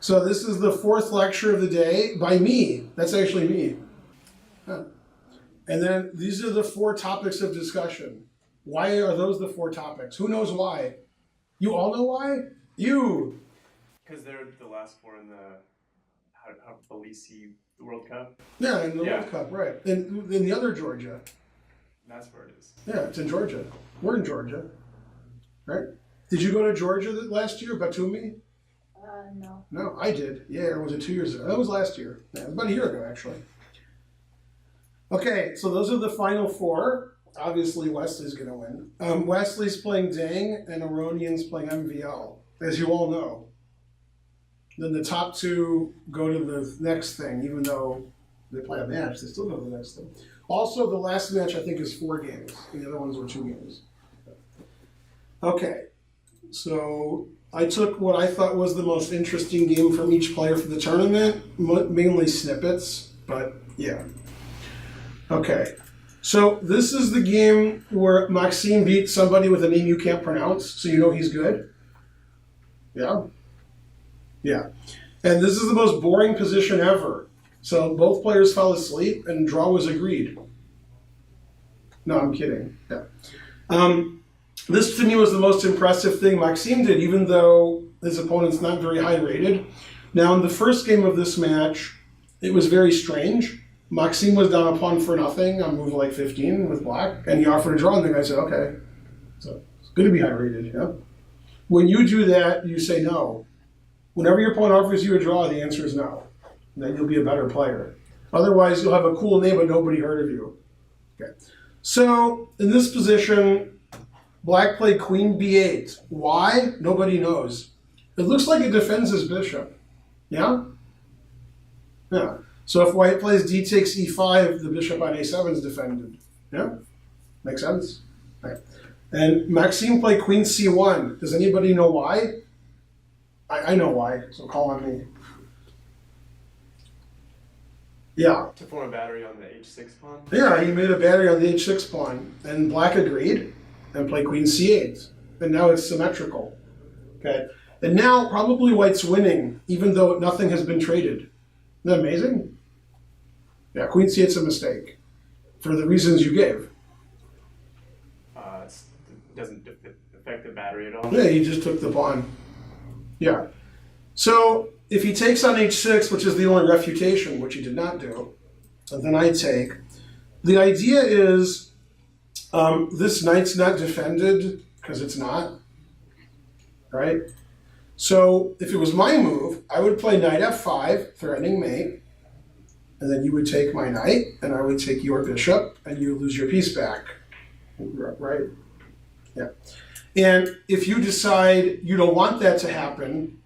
So this is the fourth lecture of the day by me. That's actually me. Huh. And then these are the 4 topics of discussion. Why are those the 4 topics? Who knows why? You all know why? You! Because they're the last 4 in the Belize World Cup. Yeah, in the World Cup, right. In the other Georgia. That's where it is. Yeah, it's in Georgia. We're in Georgia. Right? Did you go to Georgia last year, Batumi? No. No, I did. Yeah, or was it 2 years ago? That was last year. Yeah, it was about a year ago, actually. Okay, so those are the final 4. Obviously, Wesley's going to win. Wesley's playing Dang, and Aronian's playing MVL, as you all know. Then the top 2 go to the next thing, even though they play a match, they still go to the next thing. Also, the last match, I think, is 4 games, and the other ones were 2 games. Okay, so I took what I thought was the most interesting game from each player for the tournament, mainly snippets, but yeah. Okay, so this is the game where Maxime beat somebody with a name you can't pronounce, so you know he's good. Yeah? Yeah. And this is the most boring position ever. So both players fell asleep and draw was agreed. No, I'm kidding. Yeah. This to me was the most impressive thing Maxime did, even though his opponent's not very high rated. Now in the first game of this match, it was very strange. Maxime was down a pawn for nothing on move like 15 with black, and he offered a draw, and the guy said, okay. So it's good to be high rated, yeah? When you do that, you say no. Whenever your opponent offers you a draw, the answer is no. And then you'll be a better player. Otherwise, you'll have a cool name, but nobody heard of you. Okay. So in this position, black played queen b8. Why? Nobody knows. It looks like it defends his bishop. Yeah? Yeah. So if white plays d takes e5, the bishop on a7 is defended. Yeah? Makes sense? Right. And Maxime played queen c1. Does anybody know why? I know why, so call on me. Yeah. To form a battery on the h6 pawn? Yeah, he made a battery on the h6 pawn, and black agreed and played queen c8. And now it's symmetrical. Okay. And now probably white's winning, even though nothing has been traded. Isn't that amazing? Yeah, queen c8's a mistake for the reasons you gave. It doesn't affect the battery at all? Yeah, he just took the pawn. Yeah. So if he takes on h6, which is the only refutation, which he did not do, and then I take, the idea is this knight's not defended because it's not, right? So if it was my move, I would play knight f5, threatening mate, and then you would take my knight, and I would take your bishop, and you lose your piece back, right? Yeah. And if you decide you don't want that to happen,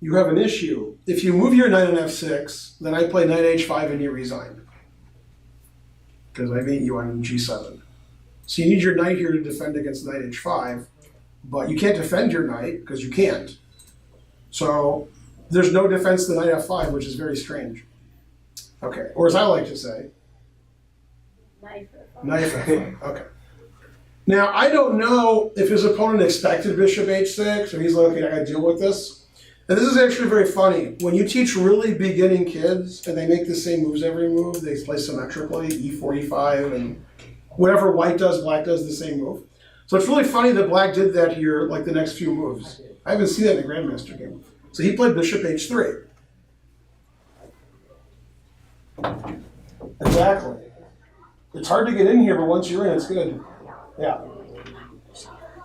you have an issue. If you move your knight on f6, then I play knight h5 and you resign. Because I mate you on g7. So you need your knight here to defend against knight h5, but you can't defend your knight because you can't. So there's no defense to knight f5, which is very strange. Okay, or as I like to say, Knight f5. Okay. Now, I don't know if his opponent expected bishop h6, or he's like, okay, I gotta deal with this. And this is actually very funny. When you teach really beginning kids, and they make the same moves every move, they play symmetrically, e4, e5, and whatever white does, black does the same move. So it's really funny that black did that here, like the next few moves. I haven't seen that in a Grandmaster game. So he played bishop h3. Exactly. It's hard to get in here, but once you're in, it's good. Yeah.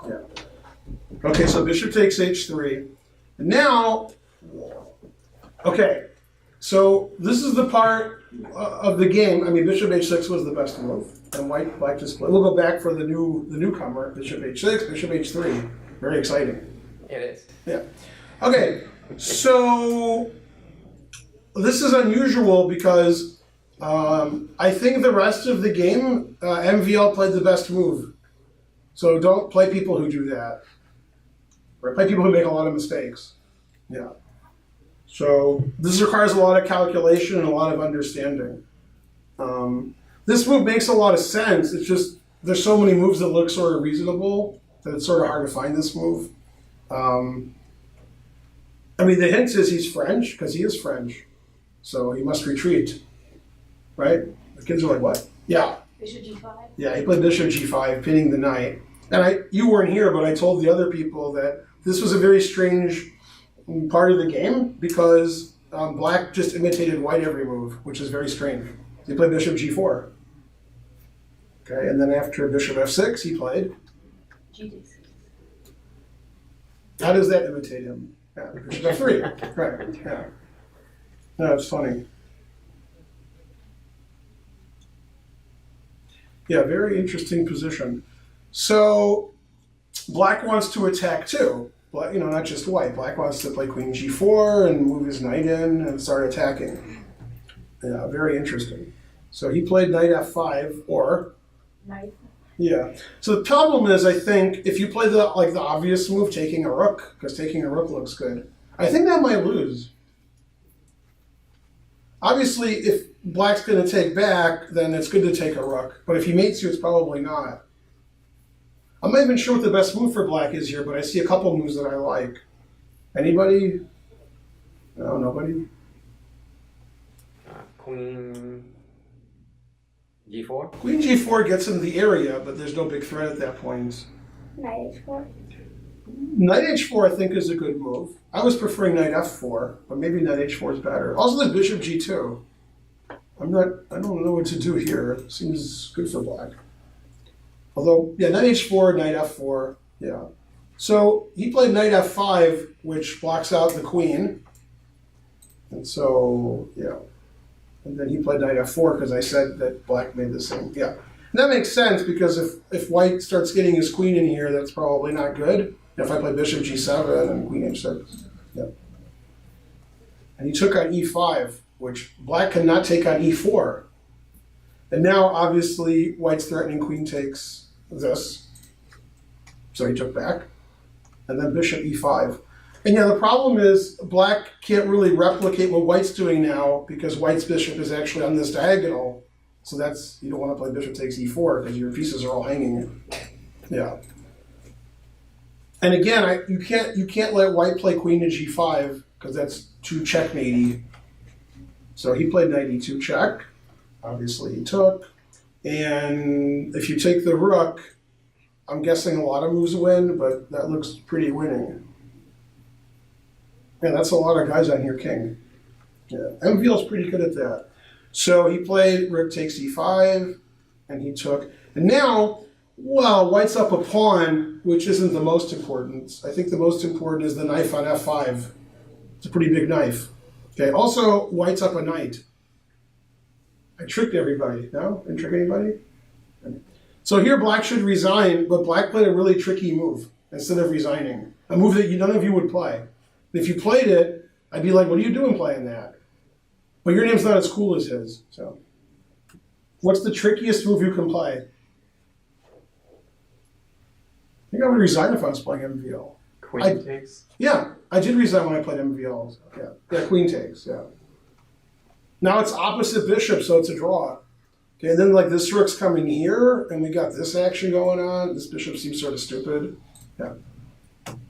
Yeah. Okay, so bishop takes h3. And now, okay, so this is the part of the game. I mean, bishop h6 was the best move, and white just played. We'll go back for the newcomer, bishop h6, bishop h3. Very exciting. It is. Yeah. Okay, so this is unusual because I think the rest of the game, MVL played the best move. So don't play people who do that. Or play people who make a lot of mistakes. Yeah. So this requires a lot of calculation and a lot of understanding. This move makes a lot of sense. It's just there's so many moves that look sort of reasonable that it's sort of hard to find this move. I mean, the hint is he's French, because he is French. So he must retreat. Right? The kids are like, what? Yeah. Bishop G5? Yeah, he played bishop G5, pinning the knight. And you weren't here, but I told the other people that this was a very strange part of the game because black just imitated white every move, which is very strange. He played bishop G4. Okay, and then after bishop F6, he played G6. How does that imitate him? Yeah, bishop F3. Right, yeah. No, it's funny. Yeah, very interesting position. So, black wants to attack too. Black, not just white. Black wants to play queen G4 and move his knight in and start attacking. Yeah, very interesting. So he played knight F5 or... Knight. Yeah. So the problem is, I think, if you play the obvious move, taking a rook, because taking a rook looks good, I think that might lose. Obviously, if black's going to take back, then it's good to take a rook. But if he mates you, it's probably not. I'm not even sure what the best move for black is here, but I see a couple moves that I like. Anybody? No, nobody? Queen G4? Queen G4 gets him the area, but there's no big threat at that point. Knight H4? Knight H4 I think is a good move. I was preferring knight F4, but maybe knight H4 is better. Also the bishop G2. I don't know what to do here. It seems good for black. Although, yeah, knight H4, knight F4, yeah. So he played knight F5, which blocks out the queen. And so, yeah. And then he played knight F4 because I said that black made the same. Yeah. And that makes sense because if white starts getting his queen in here, that's probably not good. If I play bishop G7 and queen H6. Yeah. And he took on E5, which black cannot take on E4. And now, obviously, white's threatening queen takes this. So he took back. And then bishop E5. And yeah, the problem is black can't really replicate what white's doing now because white's bishop is actually on this diagonal. So that's, you don't want to play bishop takes E4 because your pieces are all hanging. Yeah. And again, you can't let white play queen to G5 because that's too checkmatey. So he played knight E2 check. Obviously he took. And if you take the rook, I'm guessing a lot of moves win, but that looks pretty winning. Yeah, that's a lot of guys on here king. Yeah, MVL's pretty good at that. So he played rook takes E5, and he took. And now, well, white's up a pawn, which isn't the most important. I think the most important is the knife on F5. It's a pretty big knife. Okay, also, white's up a knight. I tricked everybody. No? Didn't trick anybody? Okay. So here black should resign, but black played a really tricky move instead of resigning. A move that none of you would play. If you played it, I'd be like, what are you doing playing that? But your name's not as cool as his. So, what's the trickiest move you can play? I think I would resign if I was playing MVL. Queen takes? Yeah, I did resign when I played MVL. Yeah, queen takes, yeah. Now it's opposite bishop, so it's a draw. Okay, and then like this rook's coming here, and we got this action going on. This bishop seems sort of stupid. Yeah.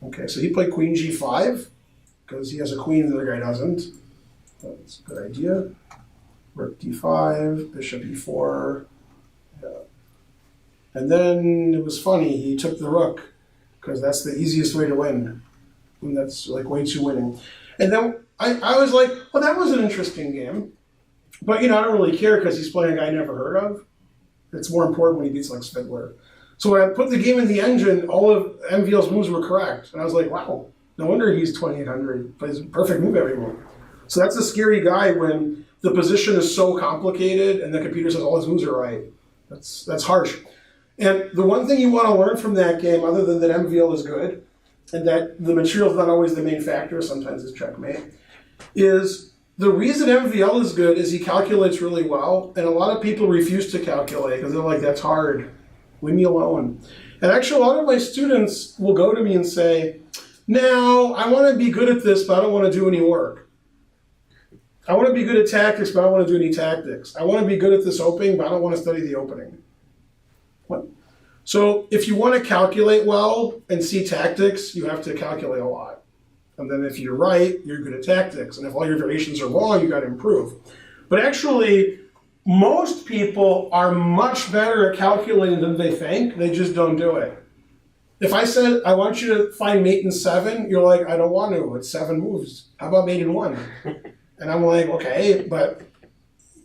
Okay, so he played queen G5, because he has a queen and the other guy doesn't. That's a good idea. Rook D5, bishop E4. Yeah. And then it was funny, he took the rook, because that's the easiest way to win. And that's like way too winning. And then I was like, well, that was an interesting game. But, I don't really care because he's playing a guy I never heard of. It's more important when he beats like Spidler. So when I put the game in the engine, all of MVL's moves were correct. And I was like, wow, no wonder he's 2800. He plays a perfect move every move. So that's a scary guy when the position is so complicated and the computer says all his moves are right. That's harsh. And the one thing you want to learn from that game, other than that MVL is good, and that the material is not always the main factor, sometimes it's checkmate, is the reason MVL is good is he calculates really well, and a lot of people refuse to calculate because they're like, that's hard. Leave me alone. And actually, a lot of my students will go to me and say, now, I want to be good at this, but I don't want to do any work. I want to be good at tactics, but I don't want to do any tactics. I want to be good at this opening, but I don't want to study the opening. What? So if you want to calculate well and see tactics, you have to calculate a lot. And then if you're right, you're good at tactics. And if all your variations are wrong, you got to improve. But actually, most people are much better at calculating than they think. They just don't do it. If I said, I want you to find mate in 7, you're like, I don't want to. It's 7 moves. How about mate in 1? And I'm like, okay, but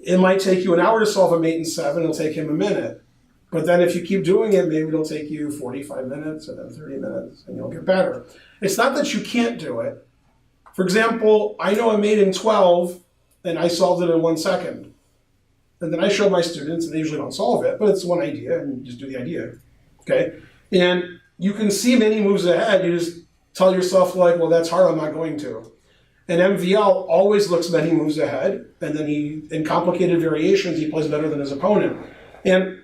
it might take you an hour to solve a mate in 7. It'll take him a minute. But then if you keep doing it, maybe it'll take you 45 minutes and then 30 minutes, and you'll get better. It's not that you can't do it. For example, I know a mate in 12, and I solved it in 1 second. And then I show my students, and they usually don't solve it, but it's one idea, and you just do the idea. Okay? And you can see many moves ahead. You just tell yourself, like, well, that's hard, I'm not going to. And MVL always looks many moves ahead, and then in complicated variations, he plays better than his opponent. And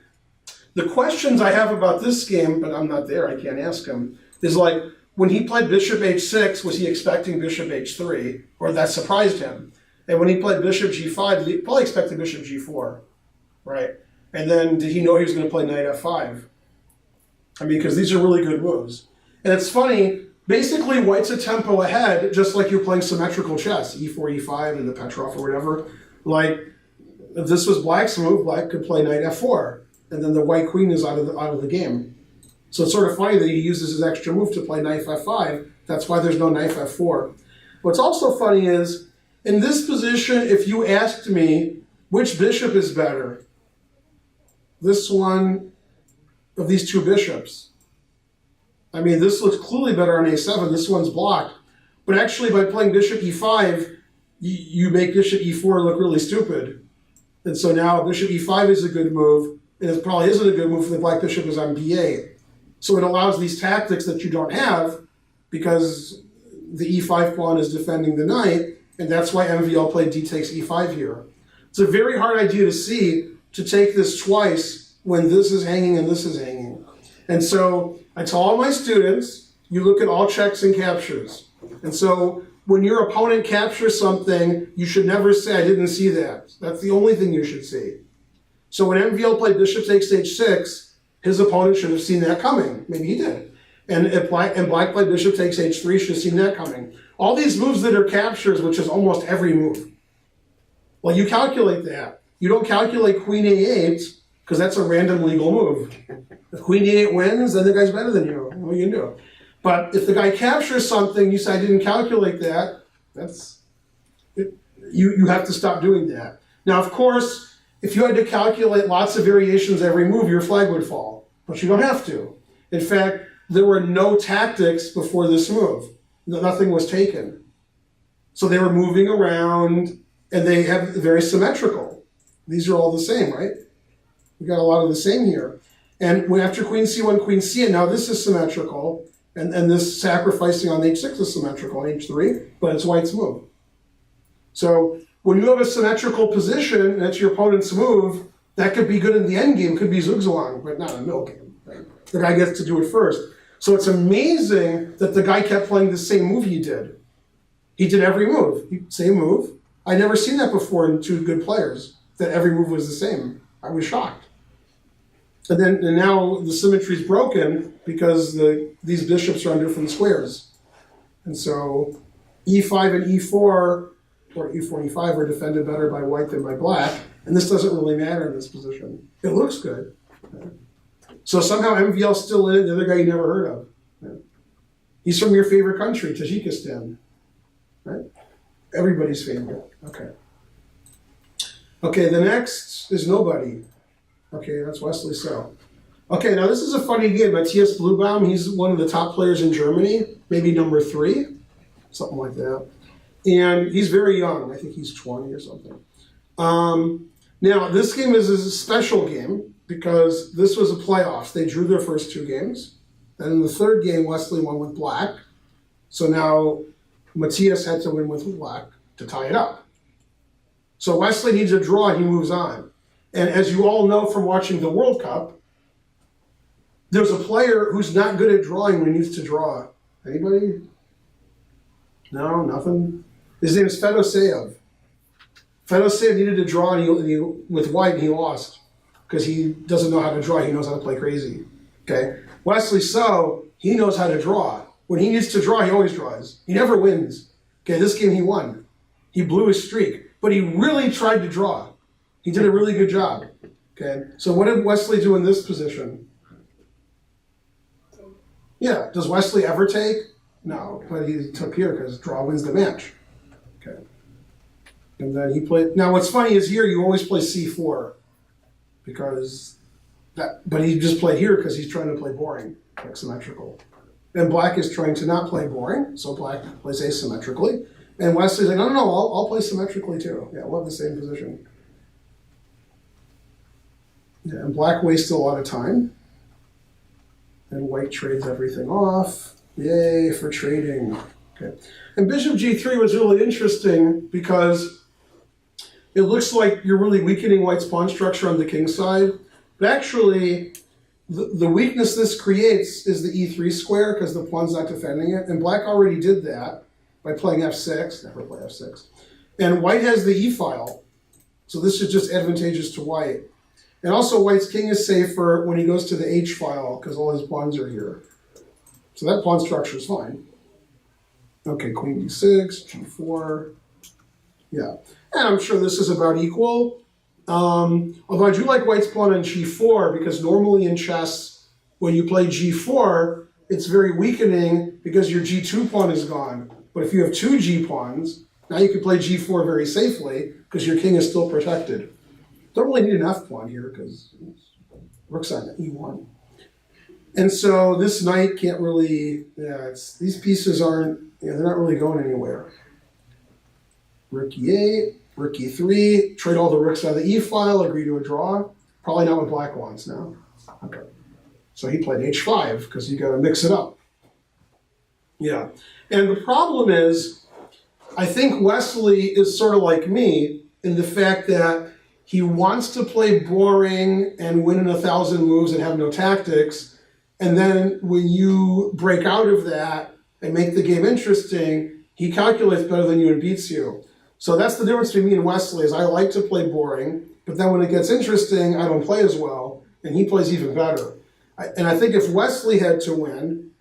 the questions I have about this game, but I'm not there, I can't ask him, is like, when he played bishop h6, was he expecting bishop h3? Or that surprised him? And when he played bishop g5, he probably expected bishop g4, right? And then did he know he was going to play knight f5? I mean, because these are really good moves. And it's funny, basically white's a tempo ahead, just like you're playing symmetrical chess, e4, e5, and the Petrov or whatever. Like, if this was black's move, black could play knight f4, and then the white queen is out of the game. So it's sort of funny that he uses his extra move to play knight f5. That's why there's no knight f4. What's also funny is, in this position, if you asked me which bishop is better, this one of these two bishops. I mean, this looks clearly better on a7. This one's blocked. But actually, by playing bishop e5, you make bishop e4 look really stupid. And so now bishop e5 is a good move, and it probably isn't a good move if the black bishop is on b8. So it allows these tactics that you don't have because the e5 pawn is defending the knight, and that's why MVL played d takes e5 here. It's a very hard idea to see, to take this twice when this is hanging and this is hanging. And so I tell all my students, you look at all checks and captures. And so when your opponent captures something, you should never say, I didn't see that. That's the only thing you should see. So when MVL played bishop takes h6, his opponent should have seen that coming. Maybe he did. And black played bishop takes h3, should have seen that coming. All these moves that are captures, which is almost every move. Well, you calculate that. You don't calculate queen a8, because that's a random legal move. If queen e8 wins, then the guy's better than you. What are you gonna do? But if the guy captures something, you say, I didn't calculate that, you have to stop doing that. Now, of course, if you had to calculate lots of variations every move, your flag would fall. But you don't have to. In fact, there were no tactics before this move. Nothing was taken. So they were moving around, and they have very symmetrical. These are all the same, right? We got a lot of the same here. And when after queen c1, queen c8, now this is symmetrical, and this sacrificing on h6 is symmetrical on h3, but it's white's move. So when you have a symmetrical position, and it's your opponent's move, that could be good in the endgame, could be Zugzwang, but not in the middle game. Right? The guy gets to do it first. So it's amazing that the guy kept playing the same move he did. He did every move, same move. I'd never seen that before in two good players, that every move was the same. I was shocked. And now the symmetry is broken because these bishops are on different squares. And so e5 and e4, or e4 and e5 are defended better by white than by black. And this doesn't really matter in this position. It looks good. So somehow MVL's still in it, the other guy you never heard of. He's from your favorite country, Tajikistan. Right? Everybody's favorite. Okay. Okay, the next is nobody. Okay, that's Wesley So. Okay, now this is a funny game. Matthias Blubaum, he's one of the top players in Germany, maybe number 3, something like that. And he's very young. I think he's 20 or something. Now, this game is a special game because this was a playoffs. They drew their first 2 games. And in the third game, Wesley won with black. So now Matthias had to win with black to tie it up. So Wesley needs a draw and he moves on. And as you all know from watching the World Cup, there's a player who's not good at drawing when he needs to draw. Anybody? No, nothing? His name is Fedoseev. Fedoseev needed to draw with white and he lost because he doesn't know how to draw. He knows how to play crazy. Okay? Wesley So, he knows how to draw. When he needs to draw, he always draws. He never wins. Okay, this game he won. He blew his streak, but he really tried to draw. He did a really good job. Okay, so what did Wesley do in this position? Yeah, does Wesley ever take? No, but he took here because draw wins the match. Okay, and then he played. Now what's funny is here you always play c4 because that. But he just played here because he's trying to play boring, like symmetrical. And black is trying to not play boring, so black plays asymmetrically. And Wesley's like, no, I'll play symmetrically too. Yeah, we'll have the same position. Yeah, and black wasted a lot of time. And white trades everything off. Yay for trading. Okay. And bishop g3 was really interesting because it looks like you're really weakening white's pawn structure on the king side. But actually, the weakness this creates is the e3 square because the pawn's not defending it. And black already did that by playing f6. Never play f6. And white has the e file. So this is just advantageous to white. And also white's king is safer when he goes to the h file because all his pawns are here. So that pawn structure is fine. Okay, queen d6, g4. Yeah. And I'm sure this is about equal. Although I do like white's pawn on g4 because normally in chess, when you play g4, it's very weakening because your g2 pawn is gone. But if you have two g pawns, now you can play g4 very safely because your king is still protected. Don't really need an f pawn here because rook's on e1. And so this knight can't really, these pieces aren't, they're not really going anywhere. Rook e8. Rook e3, trade all the rooks out of the e file, agree to a draw. Probably not what black wants now. Okay. So he played h5 because you got to mix it up. Yeah. And the problem is, I think Wesley is sort of like me in the fact that he wants to play boring and win in 1,000 moves and have no tactics. And then when you break out of that and make the game interesting, he calculates better than you and beats you. So that's the difference between me and Wesley is I like to play boring, but then when it gets interesting, I don't play as well, and he plays even better. And I think if Wesley had to win,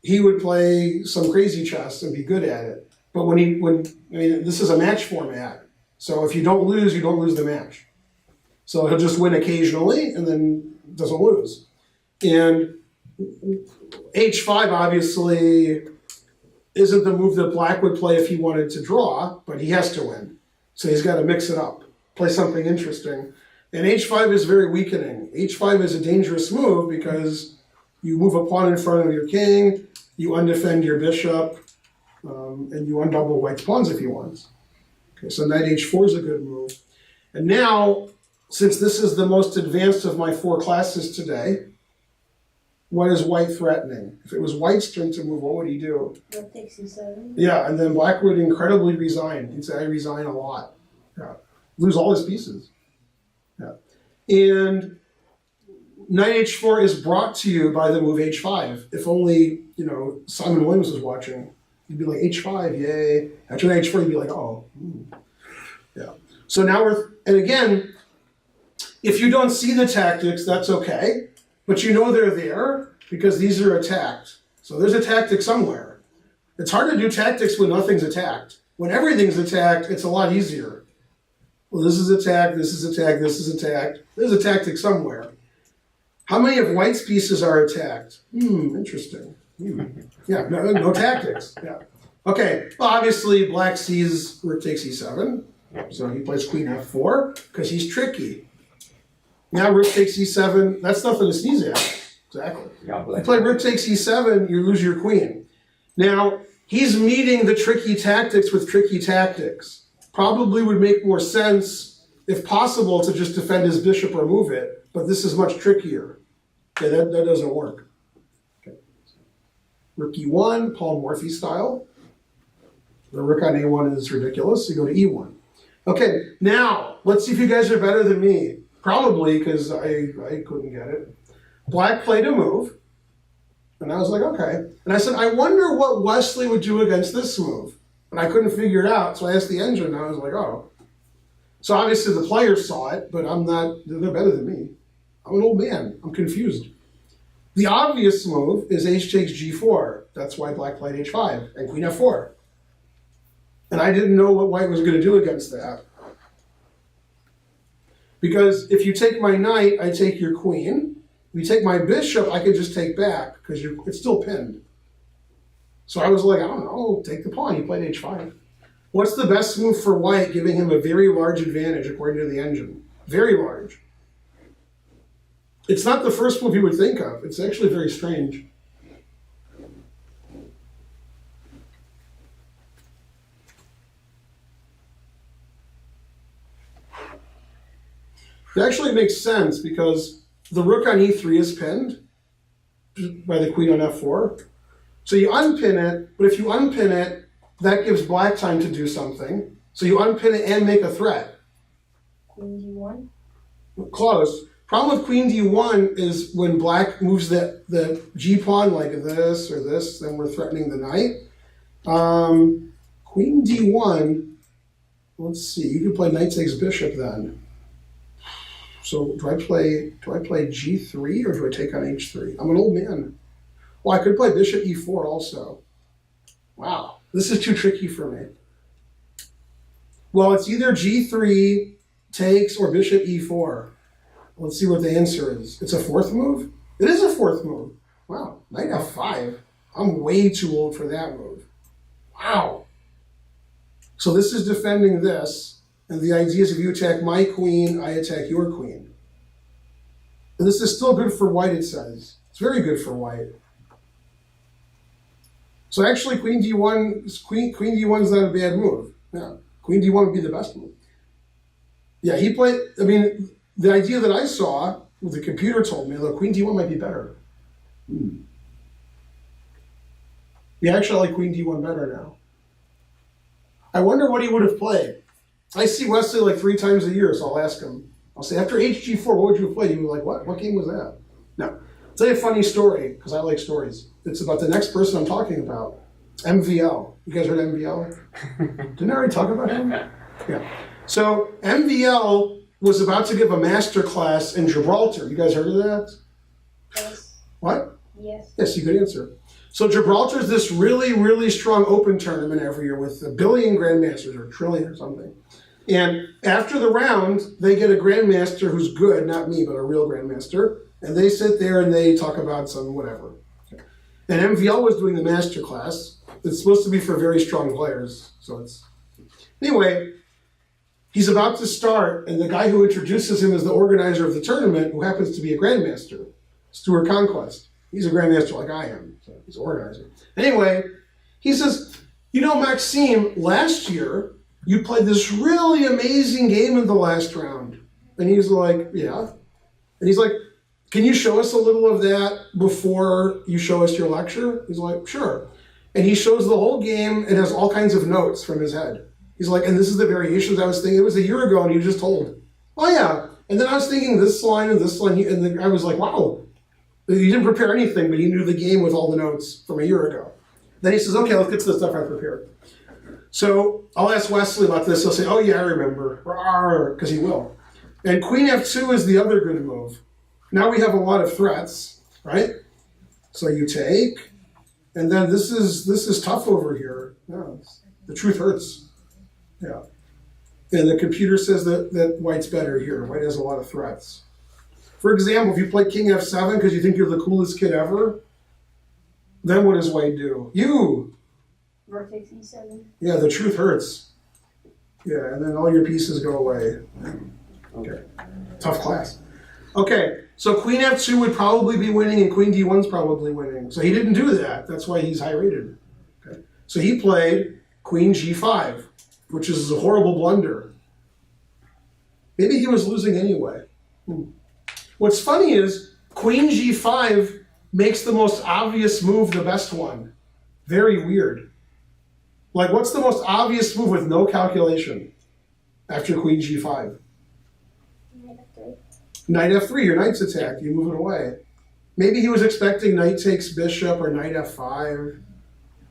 he would play some crazy chess and be good at it. But I mean, this is a match format, so if you don't lose the match. So he'll just win occasionally and then doesn't lose. And h5 obviously isn't the move that black would play if he wanted to draw, but he has to win. So he's got to mix it up, play something interesting. And h5 is very weakening. h5 is a dangerous move because you move a pawn in front of your king, you undefend your bishop, and you undouble white's pawns if he wants. Okay, so knight h4 is a good move. And now, since this is the most advanced of my 4 classes today, what is white threatening? If it was white's turn to move, what would he do? Rook takes e7. Yeah, and then black would incredibly resign. He'd say, I resign a lot. Yeah. Lose all his pieces. Yeah. And knight h4 is brought to you by the move h5. If only, Simon Williams was watching, he'd be like, h5, yay. After knight h4, he'd be like, oh. Yeah. So now and again, if you don't see the tactics, that's okay. But you know they're there because these are attacked. So there's a tactic somewhere. It's hard to do tactics when nothing's attacked. When everything's attacked, it's a lot easier. Well, this is attacked, this is attacked, this is attacked. There's a tactic somewhere. How many of white's pieces are attacked? Interesting. Yeah, no tactics. Yeah. Okay, well, obviously black sees rook takes e7. So he plays queen f4 because he's tricky. Now rook takes e7, that's nothing to sneeze at. Exactly. You play rook takes e7, you lose your queen. Now, he's meeting the tricky tactics with tricky tactics. Probably would make more sense, if possible, to just defend his bishop or move it, but this is much trickier. Okay, that doesn't work. Okay. Rook e1, Paul Morphy style. The rook on a1 is ridiculous, you go to e1. Okay, now, let's see if you guys are better than me. Probably, because I couldn't get it. Black played a move, and I was like, okay. And I said, I wonder what Wesley would do against this move. And I couldn't figure it out, so I asked the engine, and I was like, oh. So obviously the players saw it, but they're better than me. I'm an old man, I'm confused. The obvious move is h takes g4. That's why black played h5 and queen f4. And I didn't know what white was going to do against that. Because if you take my knight, I take your queen. If you take my bishop, I could just take back because it's still pinned. So I was like, I don't know, take the pawn. He played h5. What's the best move for white, giving him a very large advantage according to the engine? Very large. It's not the first move you would think of. It's actually very strange. It actually makes sense because the rook on e3 is pinned by the queen on f4. So you unpin it, but if you unpin it, that gives black time to do something. So you unpin it and make a threat. Queen d1. Close. Problem with queen d1 is when black moves the g-pawn like this or this, then we're threatening the knight. Queen d1, let's see, you could play knight takes bishop then. So do I play g3 or do I take on h3? I'm an old man. Well, I could play bishop e4 also. Wow, this is too tricky for me. Well, it's either g3 takes or bishop e4. Let's see what the answer is. It's a fourth move? It is a fourth move. Wow, knight f5. I'm way too old for that move. Wow. So this is defending this, and the idea is if you attack my queen, I attack your queen. And this is still good for white, it says. It's very good for white. So actually, queen d1 is not a bad move. Yeah, queen d1 would be the best move. Yeah, he played, I mean, the idea that I saw, the computer told me, look, queen d1 might be better. Yeah, actually, I like queen d1 better now. I wonder what he would have played. I see Wesley like 3 times a year, so I'll ask him. I'll say, after hg4, what would you have played? He'd be like, what? What game was that? No. I'll tell you a funny story, because I like stories. It's about the next person I'm talking about. MVL. You guys heard of MVL? Didn't I already talk about him? Yeah. So MVL was about to give a master class in Gibraltar. You guys heard of that? Yes. What? Yes. Yes, you could answer. So Gibraltar is this really, really strong open tournament every year with 1 billion grandmasters, or 1 trillion or something. And after the round, they get a grandmaster who's good, not me, but a real grandmaster. And they sit there and they talk about some whatever. And MVL was doing the master class. It's supposed to be for very strong players. So it's... Anyway, he's about to start, and the guy who introduces him as the organizer of the tournament, who happens to be a grandmaster, Stuart Conquest. He's a grandmaster like I am, so he's an organizer. Anyway, he says, you know, Maxime, last year, you played this really amazing game in the last round. And he's like, yeah. And he's like, can you show us a little of that before you show us your lecture? He's like, sure. And he shows the whole game and has all kinds of notes from his head. He's like, and this is the variations I was thinking. It was a year ago and you just told. Oh yeah. And then I was thinking this line and this line. And I was like, wow. He didn't prepare anything, but he knew the game with all the notes from a year ago. Then he says, okay, let's get to the stuff I prepared. So I'll ask Wesley about this. He'll say, oh yeah, I remember. Because he will. And queen f2 is the other good move. Now we have a lot of threats, right? So you take, and then this is tough over here. Yeah, the truth hurts. Yeah. And the computer says that white's better here. White has a lot of threats. For example, if you play king f7 because you think you're the coolest kid ever, then what does white do? You! Rook takes e7. Yeah, the truth hurts. Yeah, and then all your pieces go away. Okay. Tough class. Okay, so queen f2 would probably be winning and queen d1's probably winning. So he didn't do that. That's why he's high rated. Okay. So he played queen g5, which is a horrible blunder. Maybe he was losing anyway. What's funny is queen g5 makes the most obvious move the best one. Very weird. Like, what's the most obvious move with no calculation after queen g5? Knight f3. Knight f3, your knight's attacked, you move it away. Maybe he was expecting knight takes bishop or knight f5.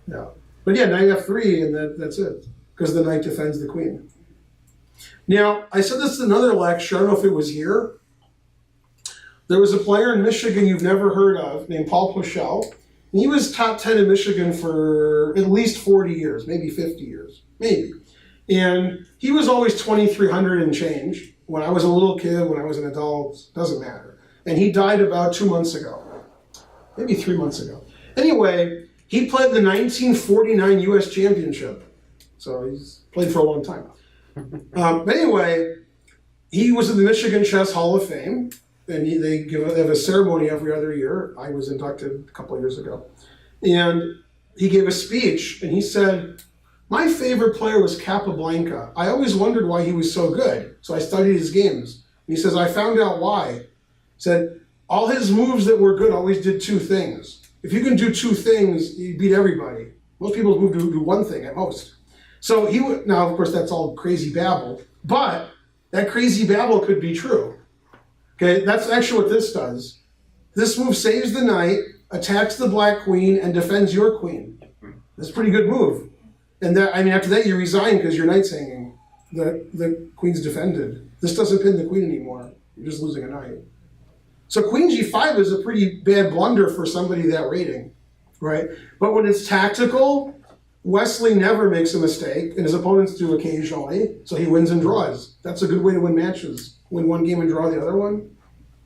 Yeah. But yeah, knight f3, and that's it, because the knight defends the queen. Now, I said this in another lecture, I don't know if it was here. There was a player in Michigan you've never heard of named Paul Pochel, And he was top 10 in Michigan for at least 40 years, maybe 50 years, maybe. And he was always 2,300 and change. When I was a little kid, when I was an adult, doesn't matter. And he died about 2 months ago, maybe 3 months ago. Anyway, he played the 1949 U.S. Championship. So he's played for a long time. But anyway, he was in the Michigan Chess Hall of Fame. And they have a ceremony every other year. I was inducted a couple of years ago. And he gave a speech, and he said, my favorite player was Capablanca. I always wondered why he was so good. So I studied his games. And he says, I found out why. He said, all his moves that were good always did two things. If you can do two things, you beat everybody. Most people's move to do one thing at most. So he would, now of course that's all crazy babble, but that crazy babble could be true. Okay, that's actually what this does. This move saves the knight, attacks the black queen, and defends your queen. That's a pretty good move. And that, I mean, after that you resign because your knight's hanging. The queen's defended. This doesn't pin the queen anymore. You're just losing a knight. So queen g5 is a pretty bad blunder for somebody that rating, right? But when it's tactical, Wesley never makes a mistake, and his opponents do occasionally, so he wins and draws. That's a good way to win matches. Win one game and draw the other one.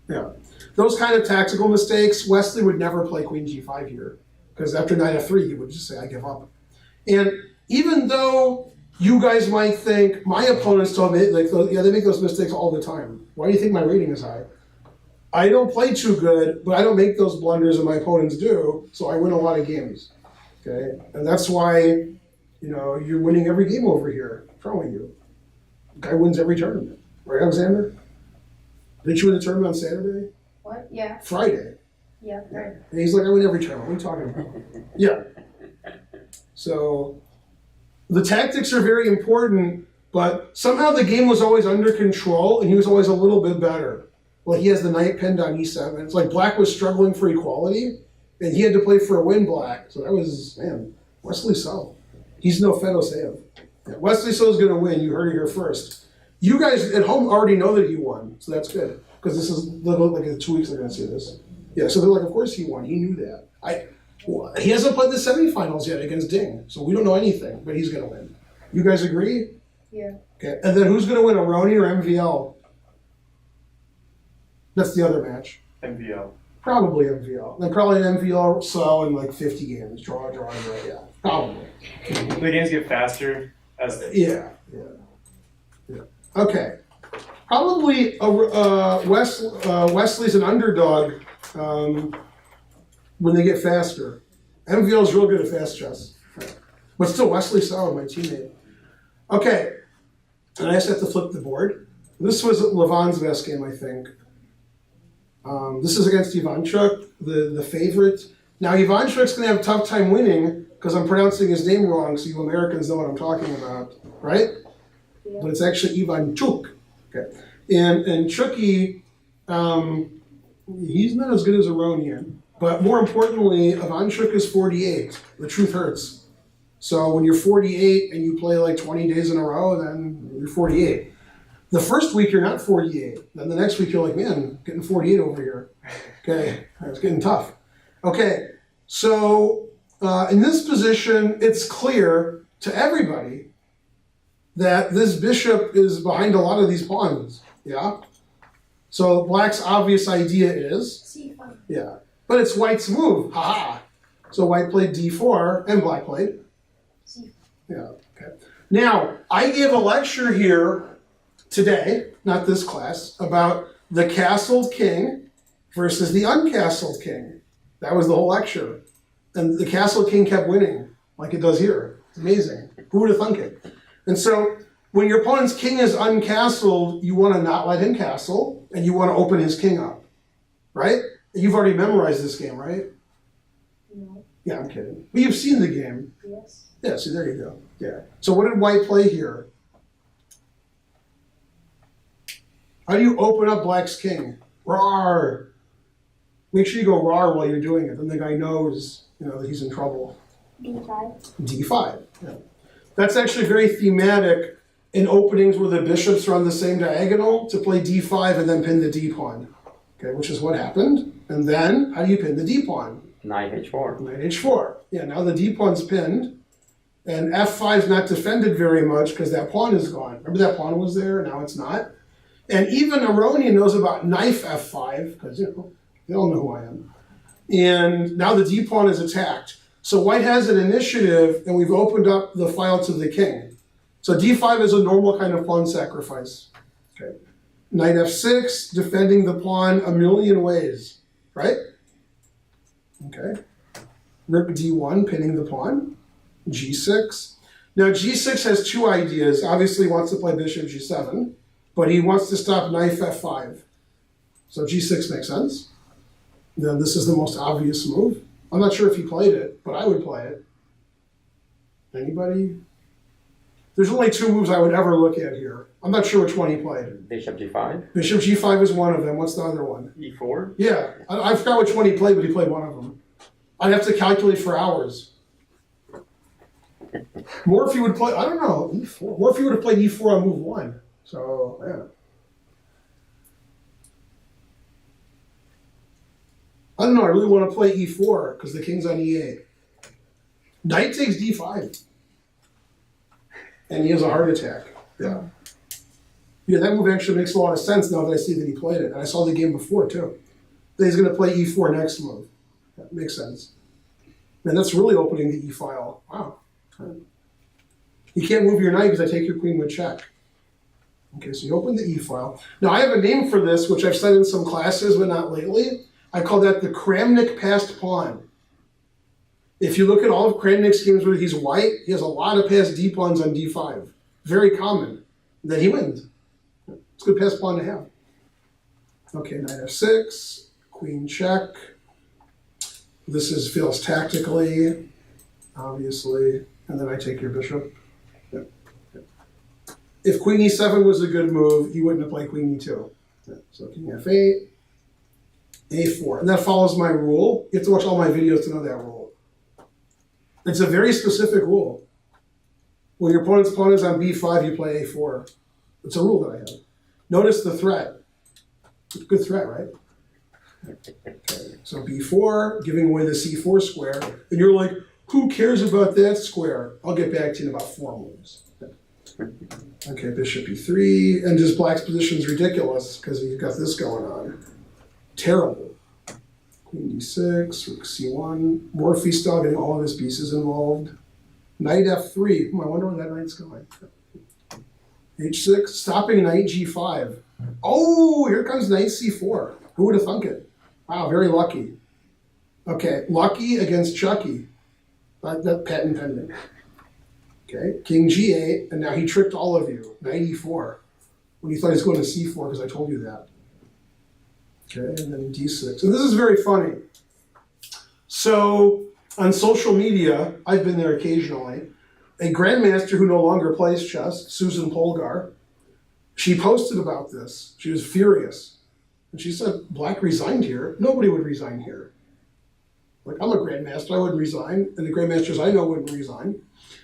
Yeah. Those kind of tactical mistakes, Wesley would never play queen g5 here, because after knight f3, he would just say, I give up. And even though you guys might think, my opponents told me, like, yeah, they make those mistakes all the time. Why do you think my rating is high? I don't play too good, but I don't make those blunders and my opponents do, so I win a lot of games. Okay? And that's why, you know, you're winning every game over here. What's wrong with you? The guy wins every tournament. Right, Alexander? Didn't you win the tournament on Saturday? What? Yeah. Friday. Yeah, right. And he's like, I win every tournament. What are you talking about? Yeah. So the tactics are very important, but somehow the game was always under control and he was always a little bit better. Well, he has the knight pinned on e7. It's like black was struggling for equality and he had to play for a win black. So that was, man, Wesley So. He's no Fedoseev. Yeah, Wesley So is going to win. You heard it here first. You guys at home already know that he won, so that's good. Because this is, like in 2 weeks they're going to see this. Yeah, so they're like, of course he won. He knew that. He hasn't played the semifinals yet against Ding, so we don't know anything, but he's going to win. You guys agree? Yeah. Okay, and then who's going to win, Aronian or MVL? That's the other match. MVL. Probably MVL. Then probably an MVL So in like 50 games. Draw, yeah. Probably. The games get faster as Yeah. Okay. Probably Wesley's an underdog when they get faster. MVL's real good at fast chess. But still, Wesley So, my teammate. Okay. And I just have to flip the board. This was Levon's best game, I think. This is against Ivanchuk, the favorite. Now, Ivanchuk's going to have a tough time winning because I'm pronouncing his name wrong, so you Americans know what I'm talking about, right? Yeah. But it's actually Ivanchuk. Okay. And Chucky, he's not as good as Aronian. But more importantly, Ivanchuk is 48. The truth hurts. So when you're 48 and you play like 20 days in a row, then you're 48. The first week you're not 48. Then the next week you're like, man, getting 48 over here. Okay, it's getting tough. Okay, so in this position, it's clear to everybody that this bishop is behind a lot of these pawns. Yeah? So black's obvious idea is, C5. yeah, but it's white's move. Ha-ha. So white played d4 and black played. C5. Yeah, okay. Now, I gave a lecture here today, not this class, about the castled king versus the uncastled king. That was the whole lecture. And the castled king kept winning, like it does here. It's amazing. Who would have thunk it? And so, when your opponent's king is uncastled, you want to not let him castle, and you want to open his king up. Right? You've already memorized this game, right? No. Yeah, I'm kidding. But you've seen the game. Yes. Yeah, see, there you go. Yeah. So what did white play here? How do you open up black's king? Rawr! Make sure you go rawr while you're doing it. Then the guy knows, that he's in trouble. D5. D5. Yeah. That's actually very thematic in openings where the bishops are on the same diagonal to play D5 and then pin the D pawn. okay, which is what happened. And then, how do you pin the D pawn? Knight h4. Knight h4. Yeah, now the D pawn's pinned, and f5 is not defended very much because that pawn is gone. Remember that pawn was there, now it's not? And even Aronian knows about knife f5, because, you know, they all know who I am. And now the D pawn is attacked. So white has an initiative, and we've opened up the file to the king. So d5 is a normal kind of pawn sacrifice. Okay. Knight f6, defending the pawn a million ways, right? Okay. Rook d1, pinning the pawn. g6. Now g6 has two ideas. Obviously he wants to play bishop g7, but he wants to stop knight f5. So g6 makes sense. Then this is the most obvious move. I'm not sure if he played it, but I would play it. Anybody? There's only two moves I would ever look at here. I'm not sure which one he played. Bishop g5. Bishop g5 is one of them. What's the other one? e4. Yeah, I forgot which one he played, but he played one of them. I'd have to calculate for hours. More if he would play, I don't know, e4. More if he would have played e4 on move one. So, yeah. I don't know, I really want to play e4 because the king's on e8. Knight takes d5. And he has a heart attack. Yeah. Yeah, that move actually makes a lot of sense now that I see that he played it. And I saw the game before, too. Then he's going to play e4 next move. That makes sense. Man, that's really opening the e file. Wow. You can't move your knight because I take your queen with check. Okay, so you open the e file. Now, I have a name for this, which I've said in some classes, but not lately. I call that the Kramnik passed pawn. If you look at all of Kramnik's games where he's white, he has a lot of passed d pawns on d5. Very common. Then he wins. It's a good passed pawn to have. Okay, knight f6, queen check. This feels tactically, obviously, and then I take your bishop. Yep. Yep. If queen e7 was a good move, you wouldn't have played queen e2. Yep. So king f8, a4, and that follows my rule. You have to watch all my videos to know that rule. It's a very specific rule. When your opponent's pawn is on b5, you play a4. It's a rule that I have. Notice the threat. Good threat, right? Okay. So b4, giving away the c4 square. And you're like, who cares about that square? I'll get back to you in about 4 moves. Okay, bishop e3. And just black's position is ridiculous because you've got this going on. Terrible. Queen d6, rook c1. Morphy-style getting all of his pieces involved. Knight f3. I wonder where that knight's going. h6, stopping knight g5. Oh, here comes knight c4. Who would have thunk it? Wow, very lucky. Okay, lucky against Chucky. That patent pending. Okay, king g8, and now he tricked all of you. Knight e4. When you thought he was going to c4, because I told you that. Okay, and then d6. And this is very funny. So, on social media, I've been there occasionally, a grandmaster who no longer plays chess, Susan Polgar, she posted about this. She was furious. And she said, black resigned here. Nobody would resign here. Like, I'm a grandmaster, I wouldn't resign, and the grandmasters I know wouldn't resign.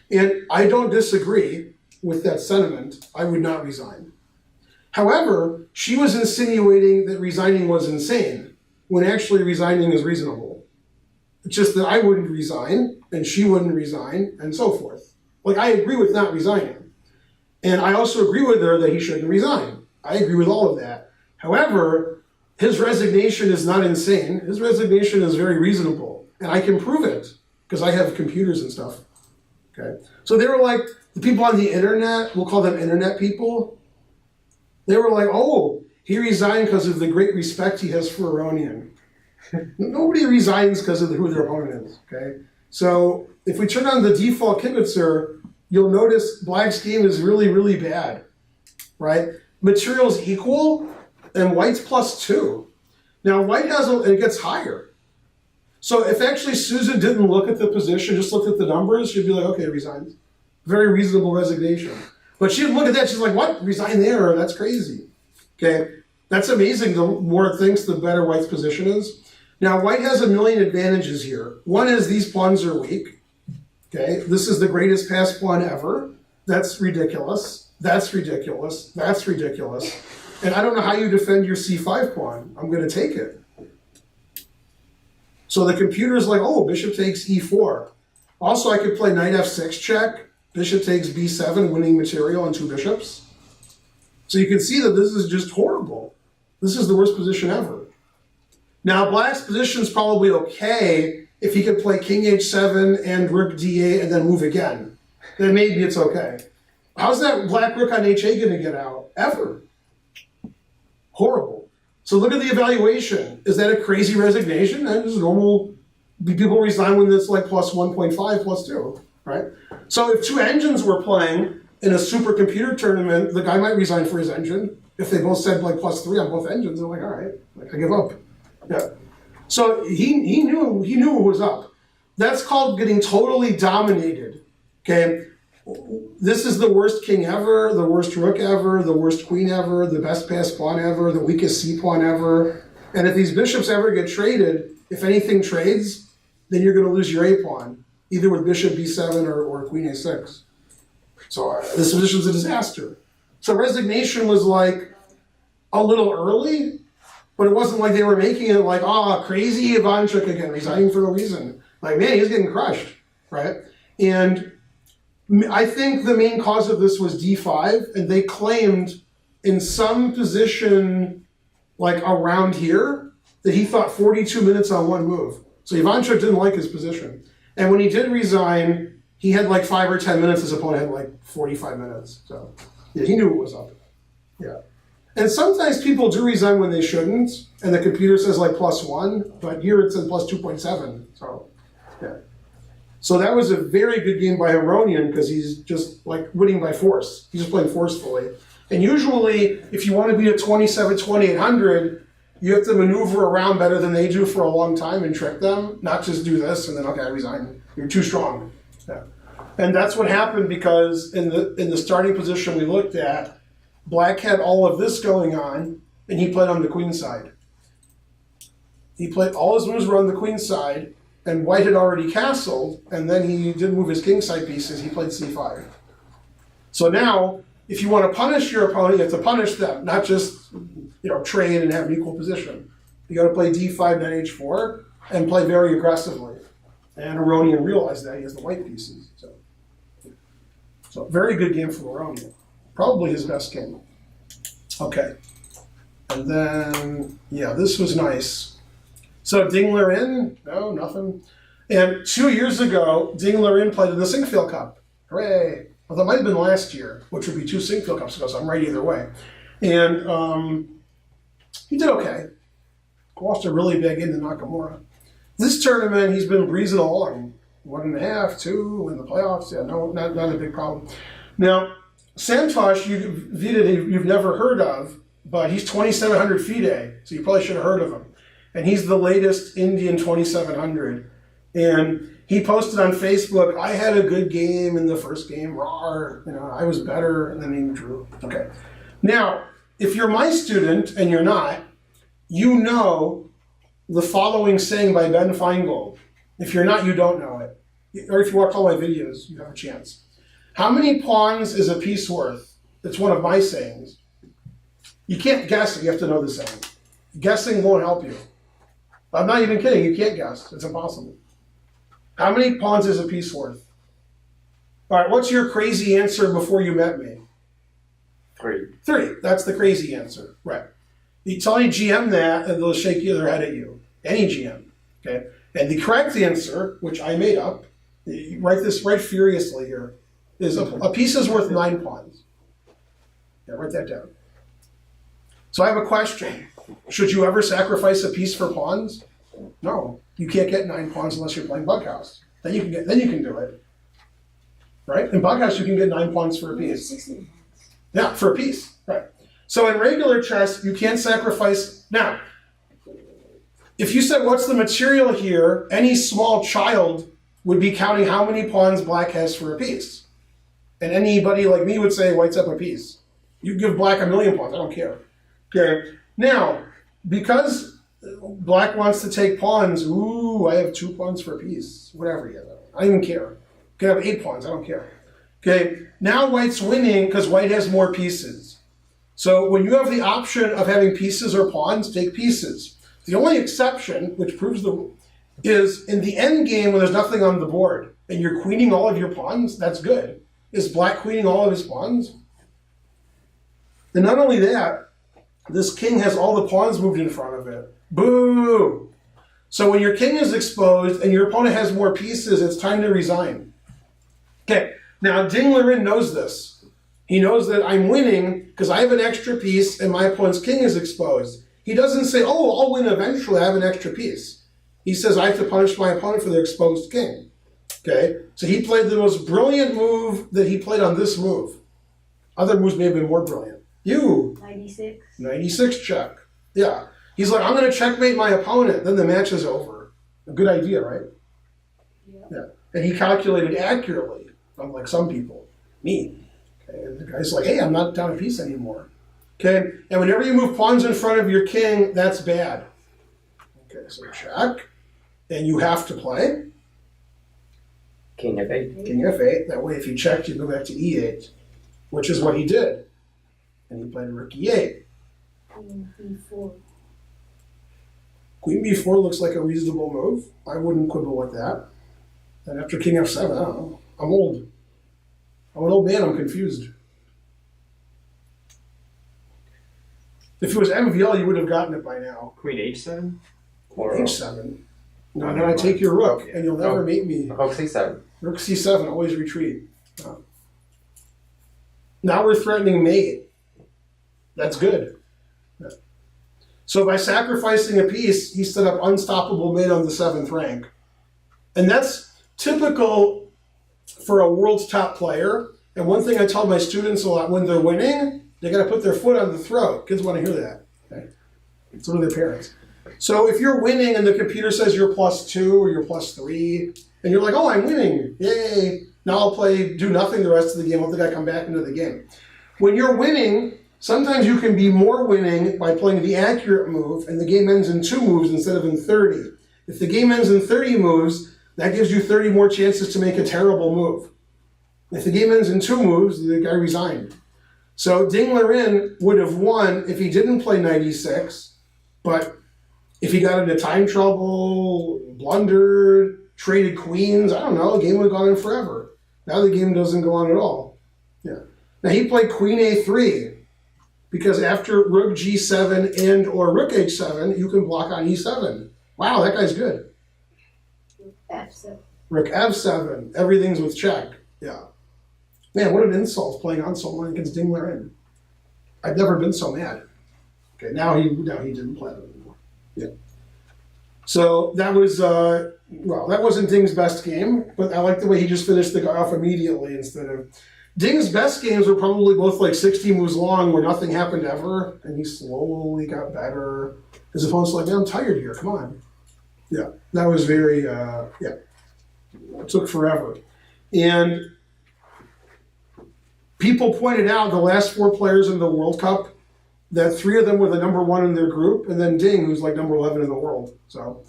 And I don't disagree with that sentiment. I would not resign. However, she was insinuating that resigning was insane, when actually resigning is reasonable. It's just that I wouldn't resign, and she wouldn't resign, and so forth. Like, I agree with not resigning. And I also agree with her that he shouldn't resign. I agree with all of that. However, his resignation is not insane. His resignation is very reasonable. And I can prove it, because I have computers and stuff. Okay. So they were like, the people on the internet, we'll call them internet people, they were like, oh, he resigned because of the great respect he has for Aronian. Nobody resigns because of who their opponent is, okay? So if we turn on the default kibitzer, you'll notice black's game is really, really bad, right? Material's equal, and white's +2. Now white has, and it gets higher. So if actually Susan didn't look at the position, just looked at the numbers, she'd be like, okay, resigns. Very reasonable resignation. But she'd look at that, she's like, what? Resign there? That's crazy. Okay, that's amazing. The more it thinks, the better white's position is. Now, white has a million advantages here. One is these pawns are weak. Okay, this is the greatest pass pawn ever. That's ridiculous. That's ridiculous. That's ridiculous. And I don't know how you defend your c5 pawn. I'm going to take it. So the computer's like, oh, bishop takes e4. Also, I could play knight f6 check. Bishop takes b7, winning material on 2 bishops. So you can see that this is just horrible. This is the worst position ever. Now, black's position is probably okay if he could play king h7 and rook d8 and then move again. Then maybe it's okay. How's that black rook on h8 going to get out? Ever. Horrible. So look at the evaluation. Is that a crazy resignation? That is normal. People resign when it's like plus 1.5, plus 2, right? So if 2 engines were playing in a supercomputer tournament, the guy might resign for his engine. If they both said like plus 3 on both engines, they're like, all right, like, I give up. Yeah. So he knew what was up. That's called getting totally dominated. Okay. This is the worst king ever, the worst rook ever, the worst queen ever, the best passed pawn ever, the weakest c pawn ever. And if these bishops ever get traded, if anything trades, then you're going to lose your a pawn, either with bishop b7 or queen a6. So this position's a disaster. So resignation was like a little early, but it wasn't like they were making it like, oh, crazy Ivanchuk again, resigning for no reason. Like, man, he's getting crushed, right? And I think the main cause of this was d5, and they claimed in some position like around here that he thought 42 minutes on one move. So Ivanchuk didn't like his position. And when he did resign, he had like 5 or 10 minutes, his opponent had like 45 minutes. So yeah, he knew what was up. Yeah. And sometimes people do resign when they shouldn't, and the computer says like +1, but here it says +2.7. So yeah. So that was a very good game by Aronian because he's just like winning by force. He's just playing forcefully. And usually, if you want to beat a 27, 2800, you have to maneuver around better than they do for a long time and trick them, not just do this and then, okay, I resign. You're too strong. Yeah. And that's what happened because in the starting position we looked at, black had all of this going on, and he played on the queen side. He played, all his moves were on the queen side, and white had already castled, and then he didn't move his king side pieces, he played c5. So now, if you want to punish your opponent, you have to punish them, not just trade and have an equal position. You got to play d5, knight h4, and play very aggressively. And Aronian realized that, he has the white pieces. So very good game for Aronian. Probably his best game. Okay. And then, yeah, this was nice. So Ding Liren, no, nothing. And 2 years ago, Ding Liren played in the Sinquefield Cup. Hooray. Well, that might have been last year, which would be 2 Sinquefield Cups ago, so I'm right either way. And he did okay. Lost a really big into Nakamura. This tournament, he's been breezing along. 1.5, 2 in the playoffs. Yeah, no, not a big problem. Now, Santosh, Vidit, you've never heard of, but he's 2700 FIDE, so you probably should have heard of him. And he's the latest Indian 2700. And he posted on Facebook, I had a good game in the first game, rawr, I was better, and then he drew. Okay. Now, if you're my student, and you're not, you know the following saying by Ben Finegold. If you're not, you don't know it. Or if you watch all my videos, you have a chance. How many pawns is a piece worth? It's one of my sayings. You can't guess it, you have to know the saying. Guessing won't help you. I'm not even kidding, you can't guess. It's impossible. How many pawns is a piece worth? All right, what's your crazy answer before you met me? 3. 3, that's the crazy answer, right. You tell any GM that, and they'll shake their head at you. Any GM, okay? And the correct answer, which I made up, you write this right furiously here, is a piece is worth 9 pawns. Yeah, write that down. So I have a question. Should you ever sacrifice a piece for pawns? No. You can't get 9 pawns unless you're playing Bughouse. Then you can do it. Right? In Bughouse you can get 9 pawns for a piece. 16 pawns. Yeah, for a piece. Right. So in regular chess, you can't sacrifice. Now, if you said what's the material here, any small child would be counting how many pawns black has for a piece. And anybody like me would say white's up a piece. You give black 1,000,000 pawns, I don't care. Okay. Now, because black wants to take pawns, ooh, I have 2 pawns for a piece. Whatever, yeah, I don't even care. Okay, I have 8 pawns, I don't care. Okay, now white's winning because white has more pieces. So when you have the option of having pieces or pawns, take pieces. The only exception, which proves the rule, is in the end game when there's nothing on the board and you're queening all of your pawns, that's good. Is black queening all of his pawns? And not only that, this king has all the pawns moved in front of it. Boo! So when your king is exposed and your opponent has more pieces, it's time to resign. Okay, now Ding Liren knows this. He knows that I'm winning because I have an extra piece and my opponent's king is exposed. He doesn't say, oh, I'll win eventually, I have an extra piece. He says, I have to punish my opponent for their exposed king. Okay, so he played the most brilliant move that he played on this move. Other moves may have been more brilliant. 96. 96 check. Yeah. He's like, I'm going to checkmate my opponent. Then the match is over. A good idea, right? Yeah. And he calculated accurately, unlike some people. Me. Okay. And the guy's like, hey, I'm not down a piece anymore. Okay. And whenever you move pawns in front of your king, that's bad. Okay, so check. And you have to play. King F8. King F8. That way, if you checked, you go back to E8, which is what he did. And he played Rook E8. Queen B4. Queen B4 looks like a reasonable move. I wouldn't quibble with that. And after King F7, I don't know. I'm old. I'm an old man, I'm confused. If it was MVL, you would have gotten it by now. Queen H7? Or H7. No, then I take your rook, and you'll never meet me. Rook C7. Rook C7, always retreat. Now we're threatening mate. That's good. Yeah. So by sacrificing a piece, he set up unstoppable mate on the 7th rank. And that's typical for a world's top player. And one thing I tell my students a lot, when they're winning, they got to put their foot on the throat. Kids want to hear that. Okay? So do their parents. So if you're winning and the computer says you're +2 or you're +3, and you're like, oh, I'm winning, yay. Now I'll do nothing the rest of the game. I'll think I come back into the game. When you're winning, sometimes you can be more winning by playing the accurate move, and the game ends in 2 moves instead of in 30. If the game ends in 30 moves, that gives you 30 more chances to make a terrible move. If the game ends in 2 moves, the guy resigned. So Ding Liren would have won if he didn't play 96, but if he got into time trouble, blundered, traded queens, I don't know, the game would have gone on forever. Now the game doesn't go on at all. Yeah. Now he played Queen A3 because after Rook G7 and or Rook H7, you can block on E7. Wow, that guy's good. F7. Rook F7, everything's with check. Yeah. Man, what an insult playing on so long against Ding Liren. I've never been so mad. Okay, now he didn't play it anymore. Yeah. So that was, well, that wasn't Ding's best game, but I like the way he just finished the guy off immediately instead of... Ding's best games were probably both like 60 moves long where nothing happened ever, and he slowly got better. His opponent's like, man, I'm tired here, come on. Yeah, that was very, yeah, it took forever. And people pointed out the last 4 players in the World Cup that 3 of them were the #1 in their group, and then Ding, who's like number 11 in the world. So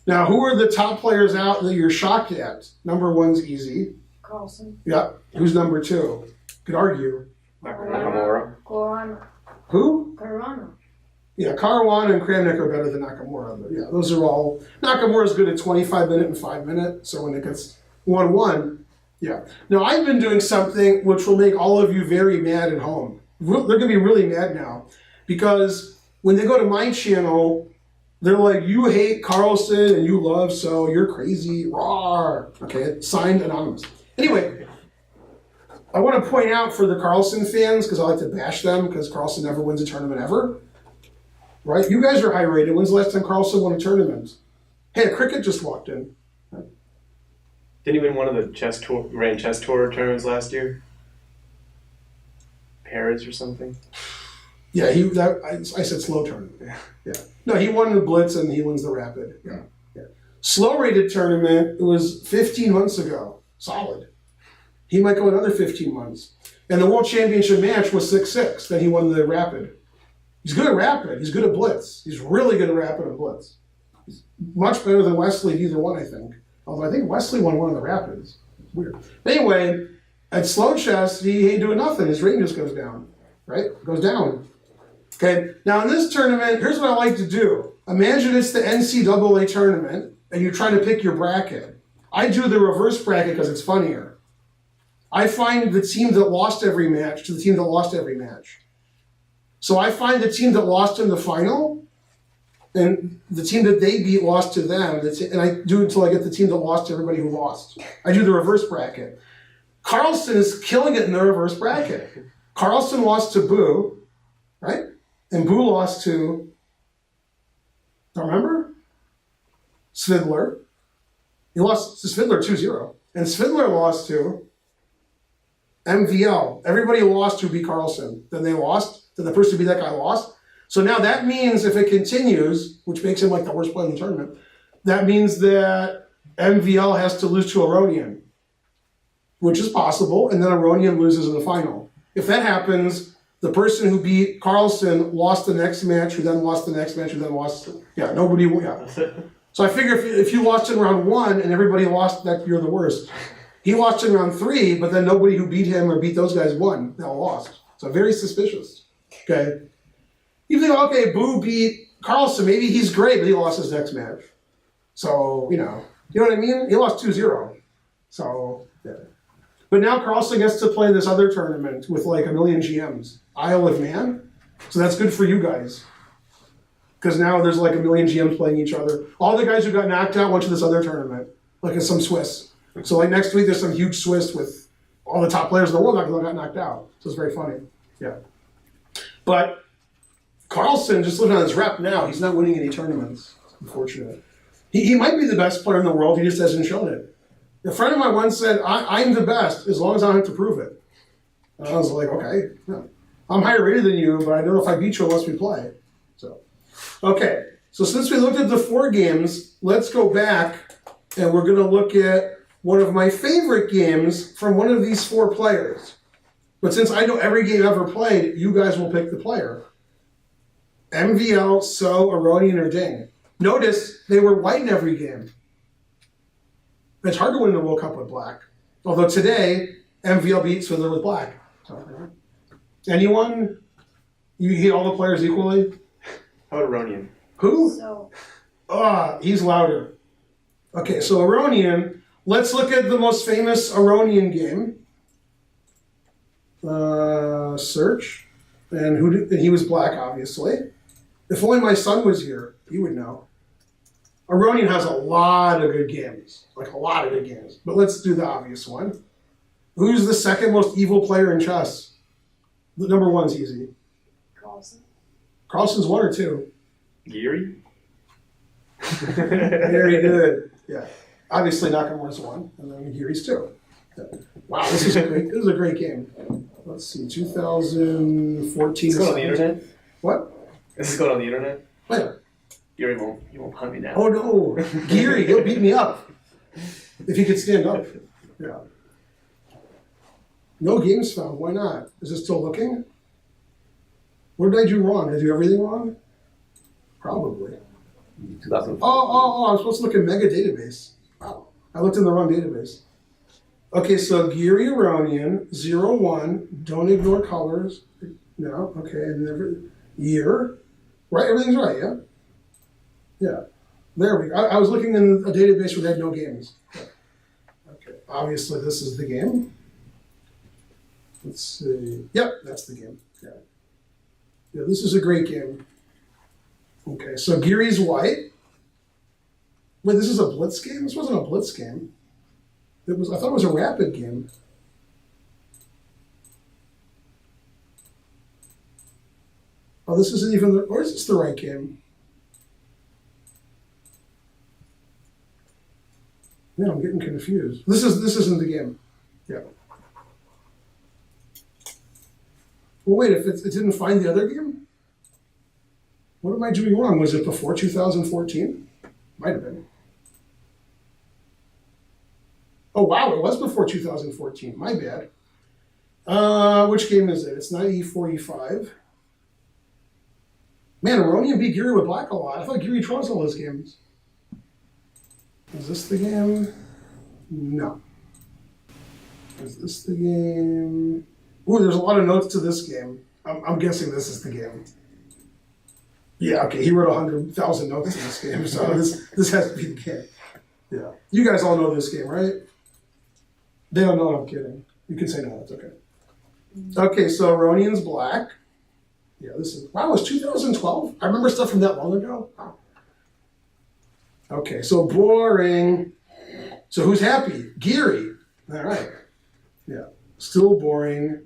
now, who are the top players out that you're shocked at? #1's easy. Carlsen. Yeah. Who's #2? Could argue. Nakamura. Corona. Who? Corona. Yeah, Caruana and Kramnik are better than Nakamura. But yeah, those are all. Nakamura's good at 25-minute and 5-minute. So when it gets 1-1, yeah. Now I've been doing something which will make all of you very mad at home. They're going to be really mad now because when they go to my channel, they're like, you hate Carlsen and you love so, you're crazy, raw. Okay, signed anonymous. Anyway, I want to point out for the Carlsen fans, because I like to bash them because Carlsen never wins a tournament ever. Right? You guys are high rated. When's the last time Carlsen won a tournament? Hey, a cricket just walked in. Didn't he win one of the Grand Chess Tour tournaments last year? Paris or something? Yeah, I said slow tournament. Yeah. No, he won the Blitz and he wins the Rapid. Yeah. Slow rated tournament, it was 15 months ago. Solid. He might go another 15 months. And the World Championship match was 6-6. Then he won the Rapid. He's good at Rapid. He's good at Blitz. He's really good at Rapid and Blitz. He's much better than Wesley at either one, I think. Although I think Wesley won one of the Rapids. It's weird. Anyway, at slow chess, he ain't doing nothing. His rating just goes down. right? It goes down. Okay, now in this tournament, here's what I like to do. Imagine it's the NCAA tournament, and you're trying to pick your bracket. I do the reverse bracket because it's funnier. I find the team that lost every match to the team that lost every match. So I find the team that lost in the final, and the team that they beat lost to them, and I do it until I get the team that lost to everybody who lost. I do the reverse bracket. Carlsen is killing it in the reverse bracket. Carlsen lost to Boo, right? And Boo lost to, don't remember? Svidler. He lost to Svidler 2-0. And Svidler lost to MVL. Everybody lost who beat Carlsen. Then they lost. Then the person who beat that guy lost. So now that means if it continues, which makes him like the worst player in the tournament, that means that MVL has to lose to Aronian, which is possible, and then Aronian loses in the final. If that happens, the person who beat Carlsen lost the next match, who then lost the next match, who then lost, nobody, So I figure if you lost in round 1 and everybody lost, that you're the worst. He lost in round 3, but then nobody who beat him or beat those guys won. They all lost. So very suspicious. Okay. You think, okay, Boo beat Carlsen. Maybe he's great, but he lost his next match. So, you know what I mean? He lost 2-0. So, yeah. But now Carlsen gets to play this other tournament with like a million GMs. Isle of Man. So that's good for you guys. Because now there's like a million GMs playing each other. All the guys who got knocked out went to this other tournament. Like it's some Swiss. So like next week there's some huge Swiss with all the top players in the world that got knocked out. So it's very funny. Yeah. But Carlsen, just looking at his rep now, he's not winning any tournaments. It's unfortunate. He might be the best player in the world, he just hasn't shown it. A friend of mine once said, I'm the best as long as I don't have to prove it. And I was like, okay, yeah. I'm higher rated than you, but I don't know if I beat you unless we play. So, okay. So since we looked at the 4 games, let's go back and we're going to look at one of my favorite games from one of these 4 players. But since I know every game ever played, you guys will pick the player. MVL, So, Aronian, or Ding. Notice they were white in every game. It's hard to win the World Cup with black. Although today, MVL beat Svidler with black. So, anyone? You hit all the players equally? How about Aronian? Who? So, He's louder. Okay, so Aronian. Let's look at the most famous Aronian game. Search. And he was black, obviously. If only my son was here, he would know. Aronian has a lot of good games. Like a lot of good games. But let's do the obvious one. Who's the second most evil player in chess? The number 1's easy. Carlsen. Carlsen's 1 or 2? Giri? Very good. Yeah. Obviously Nakamura's 1, and then Giri's 2. Yeah. Wow, this is a great game. Let's see, 2014. Is this going on the internet? What? Is this going on the internet? Where? Giri won't hunt me down. Oh no, Giri, he'll beat me up. If he could stand up. Yeah. No games found, why not? Is it still looking? What did I do wrong? Did I do everything wrong? Probably. 2004. Oh, I'm supposed to look at Mega Database. Wow, I looked in the wrong database. Okay, so Giri Aronian, 0-1, don't ignore colors. No, okay, and never, year. Right, everything's right, yeah? Yeah, there we go. I was looking in a database where they had no games. Okay, obviously this is the game. Let's see. Yep, that's the game. Yeah, this is a great game. Okay, so Giri's white. Wait, this is a blitz game? This wasn't a blitz game. I thought it was a rapid game. Oh, this isn't even or is this the right game? Yeah, I'm getting confused. This isn't the game. Yeah. Well, wait, if it didn't find the other game? What am I doing wrong? Was it before 2014? Might have been. Oh, wow, it was before 2014. My bad. Which game is it? It's not E4, E5. Man, Aronian beat Giri with black a lot. I thought Giri draws all those games. Is this the game? No. Is this the game? Ooh, there's a lot of notes to this game. I'm guessing this is the game. Yeah, okay, he wrote 100,000 notes in this game, so this has to be the game. Yeah. You guys all know this game, right? They don't know, I'm kidding. You can say no, that's okay. Okay, so Aronian's black. Yeah, this is, wow, it's 2012? I remember stuff from that long ago. Wow. Okay, so boring. So who's happy? Giri. All right. Yeah, still boring.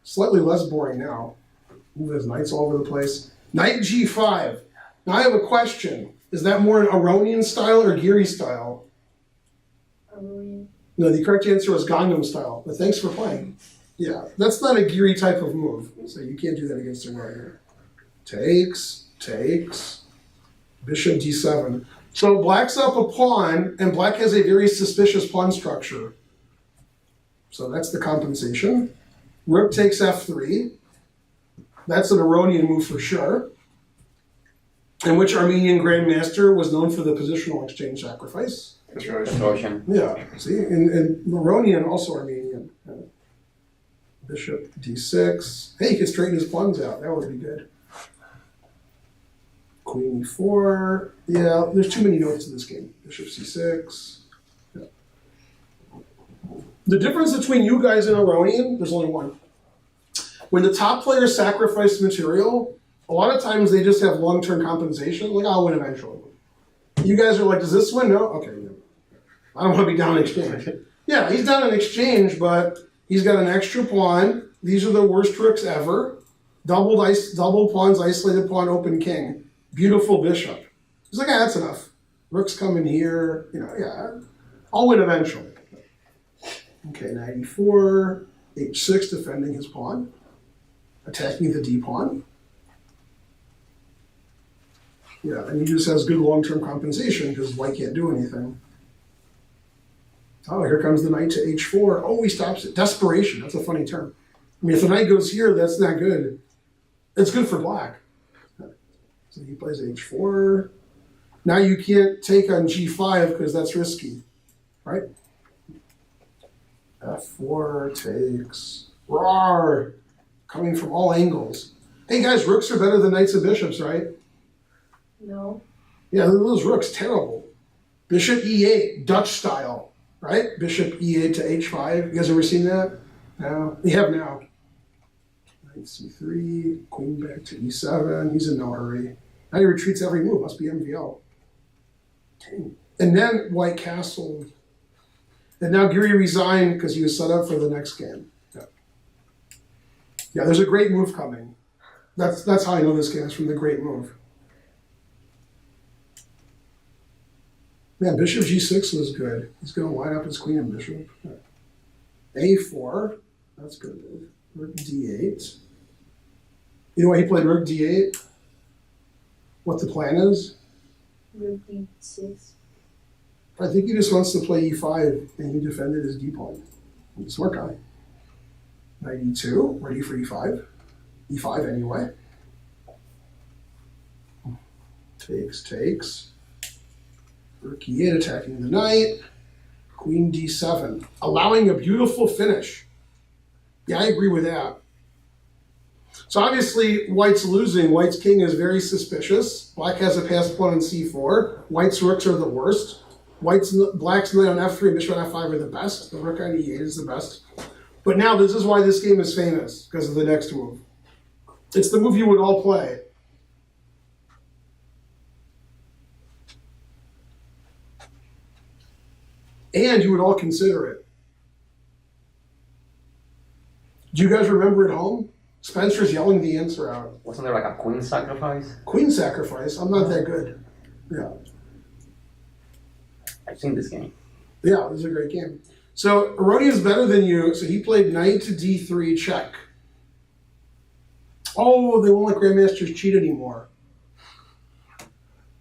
Slightly less boring now. Ooh, there's knights all over the place. Knight G5. Now I have a question. Is that more an Aronian style or Giri style? Aronian. No, the correct answer was Gangnam style, but thanks for playing. Yeah, that's not a Giri type of move, so you can't do that against a warrior. Takes, bishop d7. So black's up a pawn, and black has a very suspicious pawn structure. So that's the compensation. Rook takes f3. That's an Aronian move for sure. And which Armenian grandmaster was known for the positional exchange sacrifice? Santosh. Yeah, see, and Aronian, also Armenian. Yeah. Bishop d6. Hey, he could straighten his pawns out. That would be good. Queen e4. Yeah, there's too many notes in this game. Bishop c6. Yeah. The difference between you guys and Aronian, there's only one. When the top players sacrifice material, a lot of times they just have long-term compensation. Like, I'll win eventually. You guys are like, does this win? No? Okay. No. I don't want to be down in exchange. Yeah, he's down in exchange, but he's got an extra pawn. These are the worst rooks ever. Double pawns, isolated pawn, open king. Beautiful bishop. He's like, yeah, that's enough. Rooks come in here. You know, yeah, I'll win eventually. Okay, knight e4, h6, defending his pawn. Attacking the d pawn. Yeah, and he just has good long-term compensation because white can't do anything. Oh, here comes the knight to h4. Oh, he stops it. Desperation. That's a funny term. I mean, if the knight goes here, that's not good. It's good for black. So he plays h4. Now you can't take on g5 because that's risky, right? f4 takes. Roar! Coming from all angles. Hey guys, rooks are better than knights and bishops, right? No. Yeah, those rooks, terrible. Bishop e8, Dutch style, right? Bishop e8 to h5. You guys ever seen that? No? You have now. Knight c3, queen back to e7. He's in no hurry. Now he retreats every move. Must be MVL. Dang. And then white castled. And now Giri resigned because he was set up for the next game. Yeah, there's a great move coming. That's how I know this game is from the great move. Man, bishop g6 was good. He's going to line up his queen and bishop. a4, that's good move. Rook d8. You know why he played rook d8? What the plan is? Rook d6. I think he just wants to play e5 and he defended his d pawn. He's a smart guy. Knight e2, ready for e5. e5 anyway. Takes. Rook e8 attacking the knight. Queen d7, allowing a beautiful finish. Yeah, I agree with that. So obviously, white's losing. White's king is very suspicious. Black has a passed pawn on c4. White's rooks are the worst. Black's knight on f3 and bishop on f5 are the best. The rook on e8 is the best. But now this is why this game is famous, because of the next move. It's the move you would all play. And you would all consider it. Do you guys remember at home? Spencer's yelling the answer out. Wasn't there like a queen sacrifice? Queen sacrifice. I'm not that good. Yeah. I've seen this game. Yeah, it was a great game. So Aronian's better than you, so he played knight to d3 check. Oh, they won't let grandmasters cheat anymore.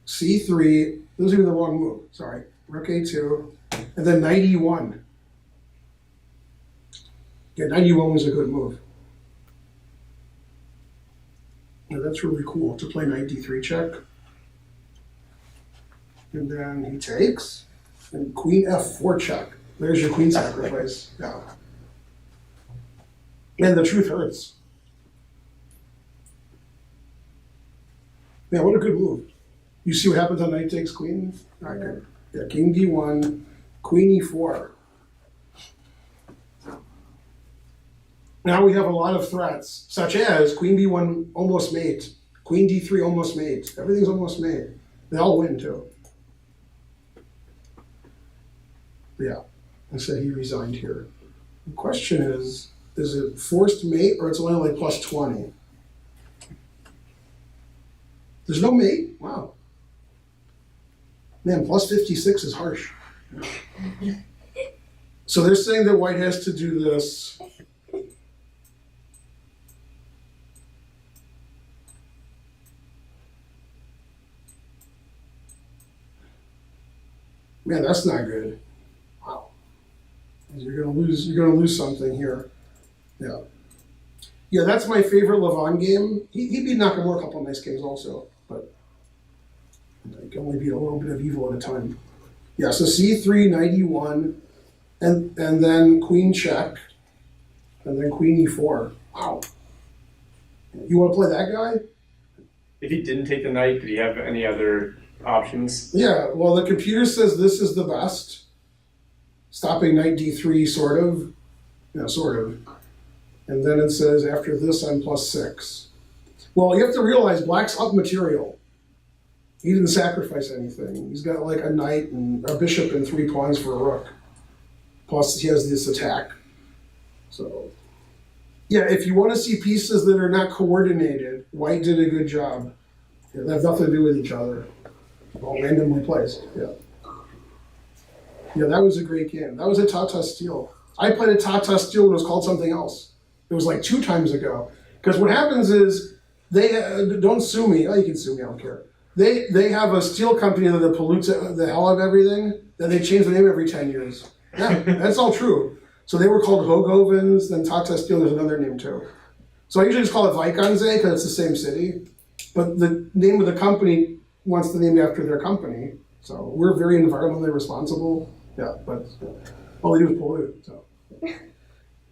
c3, those are the wrong move, sorry. Rook a2, and then knight e1. Yeah, knight e1 was a good move. Now that's really cool, to play knight d3 check. And then he takes, and queen f4 check. There's your queen sacrifice. Yeah. And the truth hurts. Man, what a good move. You see what happens on knight takes queen? All right, good. Yeah, king d1, queen e4. Now we have a lot of threats, such as queen b1 almost mate, queen d3 almost mate. Everything's almost mate. They all win too. Yeah, I said he resigned here. The question is it forced mate or it's only like plus 20? There's no mate? Wow. Man, plus 56 is harsh. So they're saying that white has to do this. Man, that's not good. Wow. You're gonna lose something here. Yeah. Yeah, that's my favorite Levon game. He beat Nakamura a couple of nice games also, but I can only beat a little bit of evil at a time. Yeah, so c3, knight e1, and then queen check, and then queen e4. Wow. You want to play that guy? If he didn't take the knight, did he have any other options? Yeah, well, the computer says this is the best. Stopping knight d3, sort of. Sort of. And then it says, after this, I'm plus 6. Well, you have to realize black's up material. He didn't sacrifice anything. He's got like a knight and a bishop and 3 pawns for a rook. Plus, he has this attack. So, yeah, if you want to see pieces that are not coordinated, white did a good job. They have nothing to do with each other. All randomly placed. Yeah. Yeah, that was a great game. That was a Tata Steel. I played a Tata Steel when it was called something else. It was like 2 times ago. Because what happens is, they don't sue me. Oh, you can sue me, I don't care. They have a steel company that pollutes the hell out of everything, then they change the name every 10 years. Yeah, that's all true. So they were called Hogovens, then Tata Steel, there's another name too. So I usually just call it Vaikanze because it's the same city. But the name of the company wants the name after their company. So we're very environmentally responsible. Yeah, but all they do is pollute. So.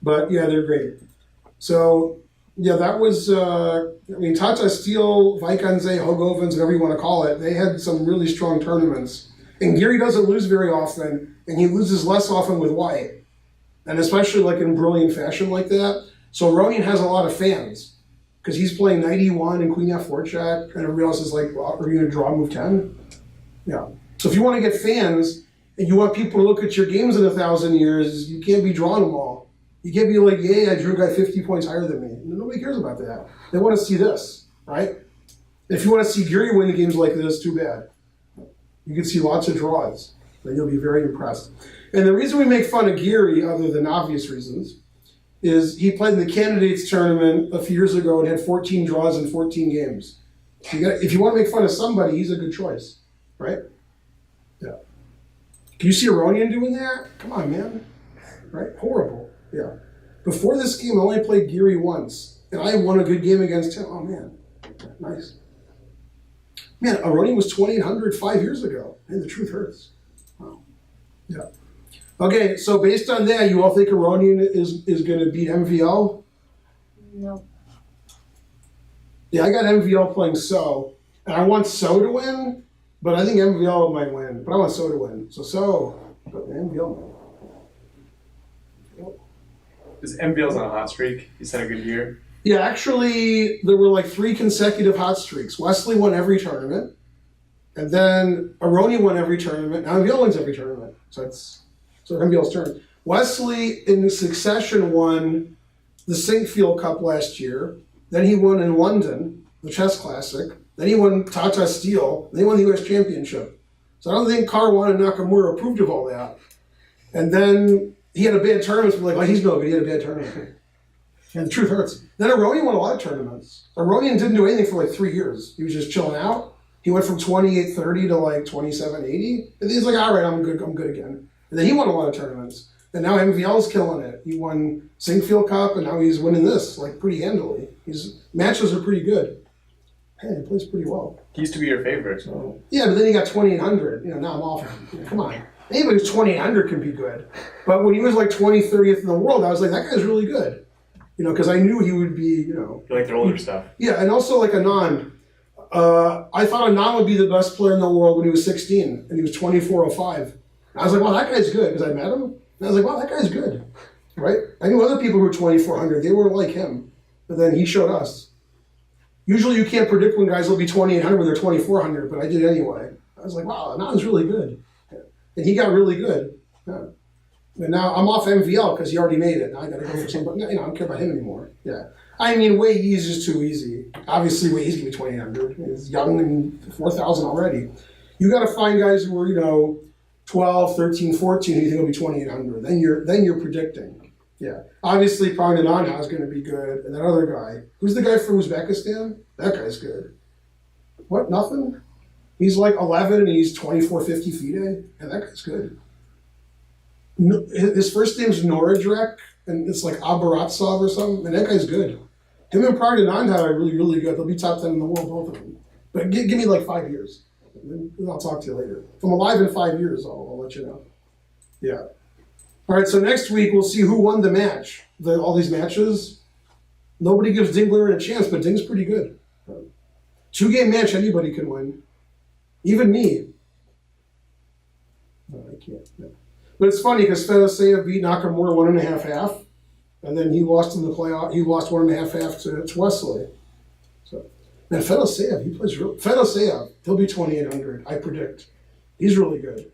But yeah, they're great. So yeah, that was, Tata Steel, Vaikanze, Hogovens, whatever you want to call it, they had some really strong tournaments. And Giri doesn't lose very often, and he loses less often with white. And especially like in brilliant fashion like that. So Aronian has a lot of fans, because he's playing knight e1 and queen f4 check, and everybody else is like, well, are you going to draw move 10? Yeah. So if you want to get fans, and you want people to look at your games in 1,000 years, you can't be drawing them all. You can't be like, yeah, I drew a guy 50 points higher than me. Nobody cares about that. They want to see this, right? If you want to see Giri win the games like this, too bad. You can see lots of draws. Then you'll be very impressed. And the reason we make fun of Giri, other than obvious reasons, is he played in the candidates tournament a few years ago and had 14 draws in 14 games. So if you want to make fun of somebody, he's a good choice, right? Yeah. Can you see Aronian doing that? Come on, man. Right? Horrible. Yeah. Before this game, I only played Giri once, and I won a good game against him. Oh, man. Nice. Man, Aronian was 2,800 5 years ago. Man, the truth hurts. Wow. Yeah. Okay, so based on that, you all think Aronian is going to beat MVL? No. Yeah, I got MVL playing So, and I want So to win, but I think MVL might win. But I want So to win. So, but MVL might. Because MVL's on a hot streak. He's had a good year. Yeah, actually, there were like 3 consecutive hot streaks. Wesley won every tournament, and then Aronian won every tournament. Now MVL wins every tournament. So MVL's turn. Wesley, in succession, won the Sinkfield Cup last year. Then he won in London, the Chess Classic. Then he won Tata Steel. Then he won the U.S. Championship. So I don't think Caruana and Nakamura approved of all that. And then he had a bad tournament. So we're like, oh, he's no good. He had a bad tournament. And the truth hurts. Then Aronian won a lot of tournaments. Aronian didn't do anything for like 3 years. He was just chilling out. He went from 28.30 to like 27.80. And he's like, all right, I'm good again. And then he won a lot of tournaments. And now MVL's killing it. He won Sinkfield Cup, and now he's winning this like pretty handily. His matches are pretty good. Hey, he plays pretty well. He used to be your favorite. So, yeah, but then he got 2,800. Now I'm off him. Come on. Anybody who's 2,800 can be good. But when he was like 20th, 30th in the world, I was like, that guy's really good. Because I knew he would be, You like their older stuff. Yeah, and also like Anand. I thought Anand would be the best player in the world when he was 16, and he was 24.05. I was like, wow, that guy's good, because I met him. And I was like, wow, that guy's good, right? I knew other people who were 2,400. They weren't like him. But then he showed us. Usually you can't predict when guys will be 2,800 when they're 2,400, but I did anyway. I was like, wow, Anand's really good. And he got really good. Yeah. And now I'm off MVL because he already made it. Now I got to go for somebody. I don't care about him anymore. Yeah. I mean, Wei Yi's just too easy. Obviously, Wei Yi's going to be 2,800. He's young and 4,000 already. You got to find guys who are, 12, 13, 14 who you think will be 2,800. Then you're predicting. Yeah. Obviously, Praggnanandha is going to be good. And that other guy, who's the guy from Uzbekistan? That guy's good. What? Nothing? He's like 11 and he's 24.50 FIDE. And that guy's good. No, his first name's Norodrek, and it's like Abaratsov or something, and that guy's good. Him and Praggnanandha are really, really good. They'll be top 10 in the world, both of them. But give me like 5 years. And I'll talk to you later. If I'm alive in 5 years, I'll let you know. Yeah. All right, so next week we'll see who won the match. All these matches. Nobody gives Ding Liren a chance, but Ding's pretty good. 2-game match, anybody can win. Even me. No, I can't. No. But it's funny because Fedoseev beat Nakamura 1.5-half, and then he lost in the playoff. He lost 1.5-half to Wesley. So, man, Fedoseev, he plays real. Fedoseev, he'll be 2,800. I predict. He's really good.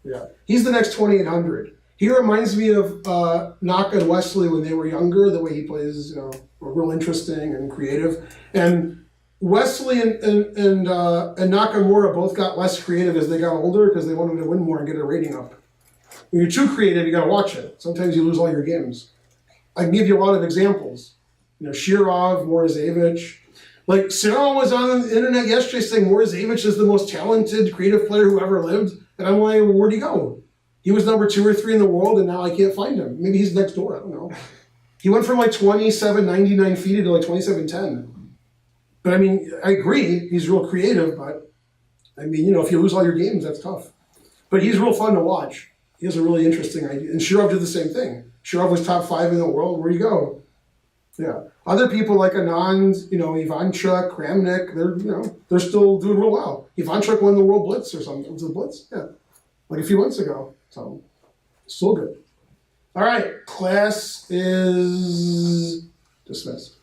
Yeah, he's the next 2,800. He reminds me of Naka and Wesley when they were younger. The way he plays, real interesting and creative. And Wesley and Nakamura both got less creative as they got older because they wanted to win more and get a rating up. When you're too creative, you got to watch it. Sometimes you lose all your games. I can give you a lot of examples. Shirov, Morozevich. Like, Cyril was on the internet yesterday saying Morozevich is the most talented creative player who ever lived. And I'm like, well, where'd he go? He was number 2 or 3 in the world, and now I can't find him. Maybe he's next door. I don't know. He went from like 27.99 FIDE to like 27.10. But I mean, I agree. He's real creative, but I mean, if you lose all your games, that's tough. But he's real fun to watch. He has a really interesting idea. And Shirov did the same thing. Shirov was top 5 in the world. Where you go? Yeah. Other people like Anand, Ivanchuk, Kramnik, they're still doing real well. Ivanchuk won the World Blitz or something. Was it Blitz? Yeah. Like a few months ago. So, still good. All right. Class is dismissed.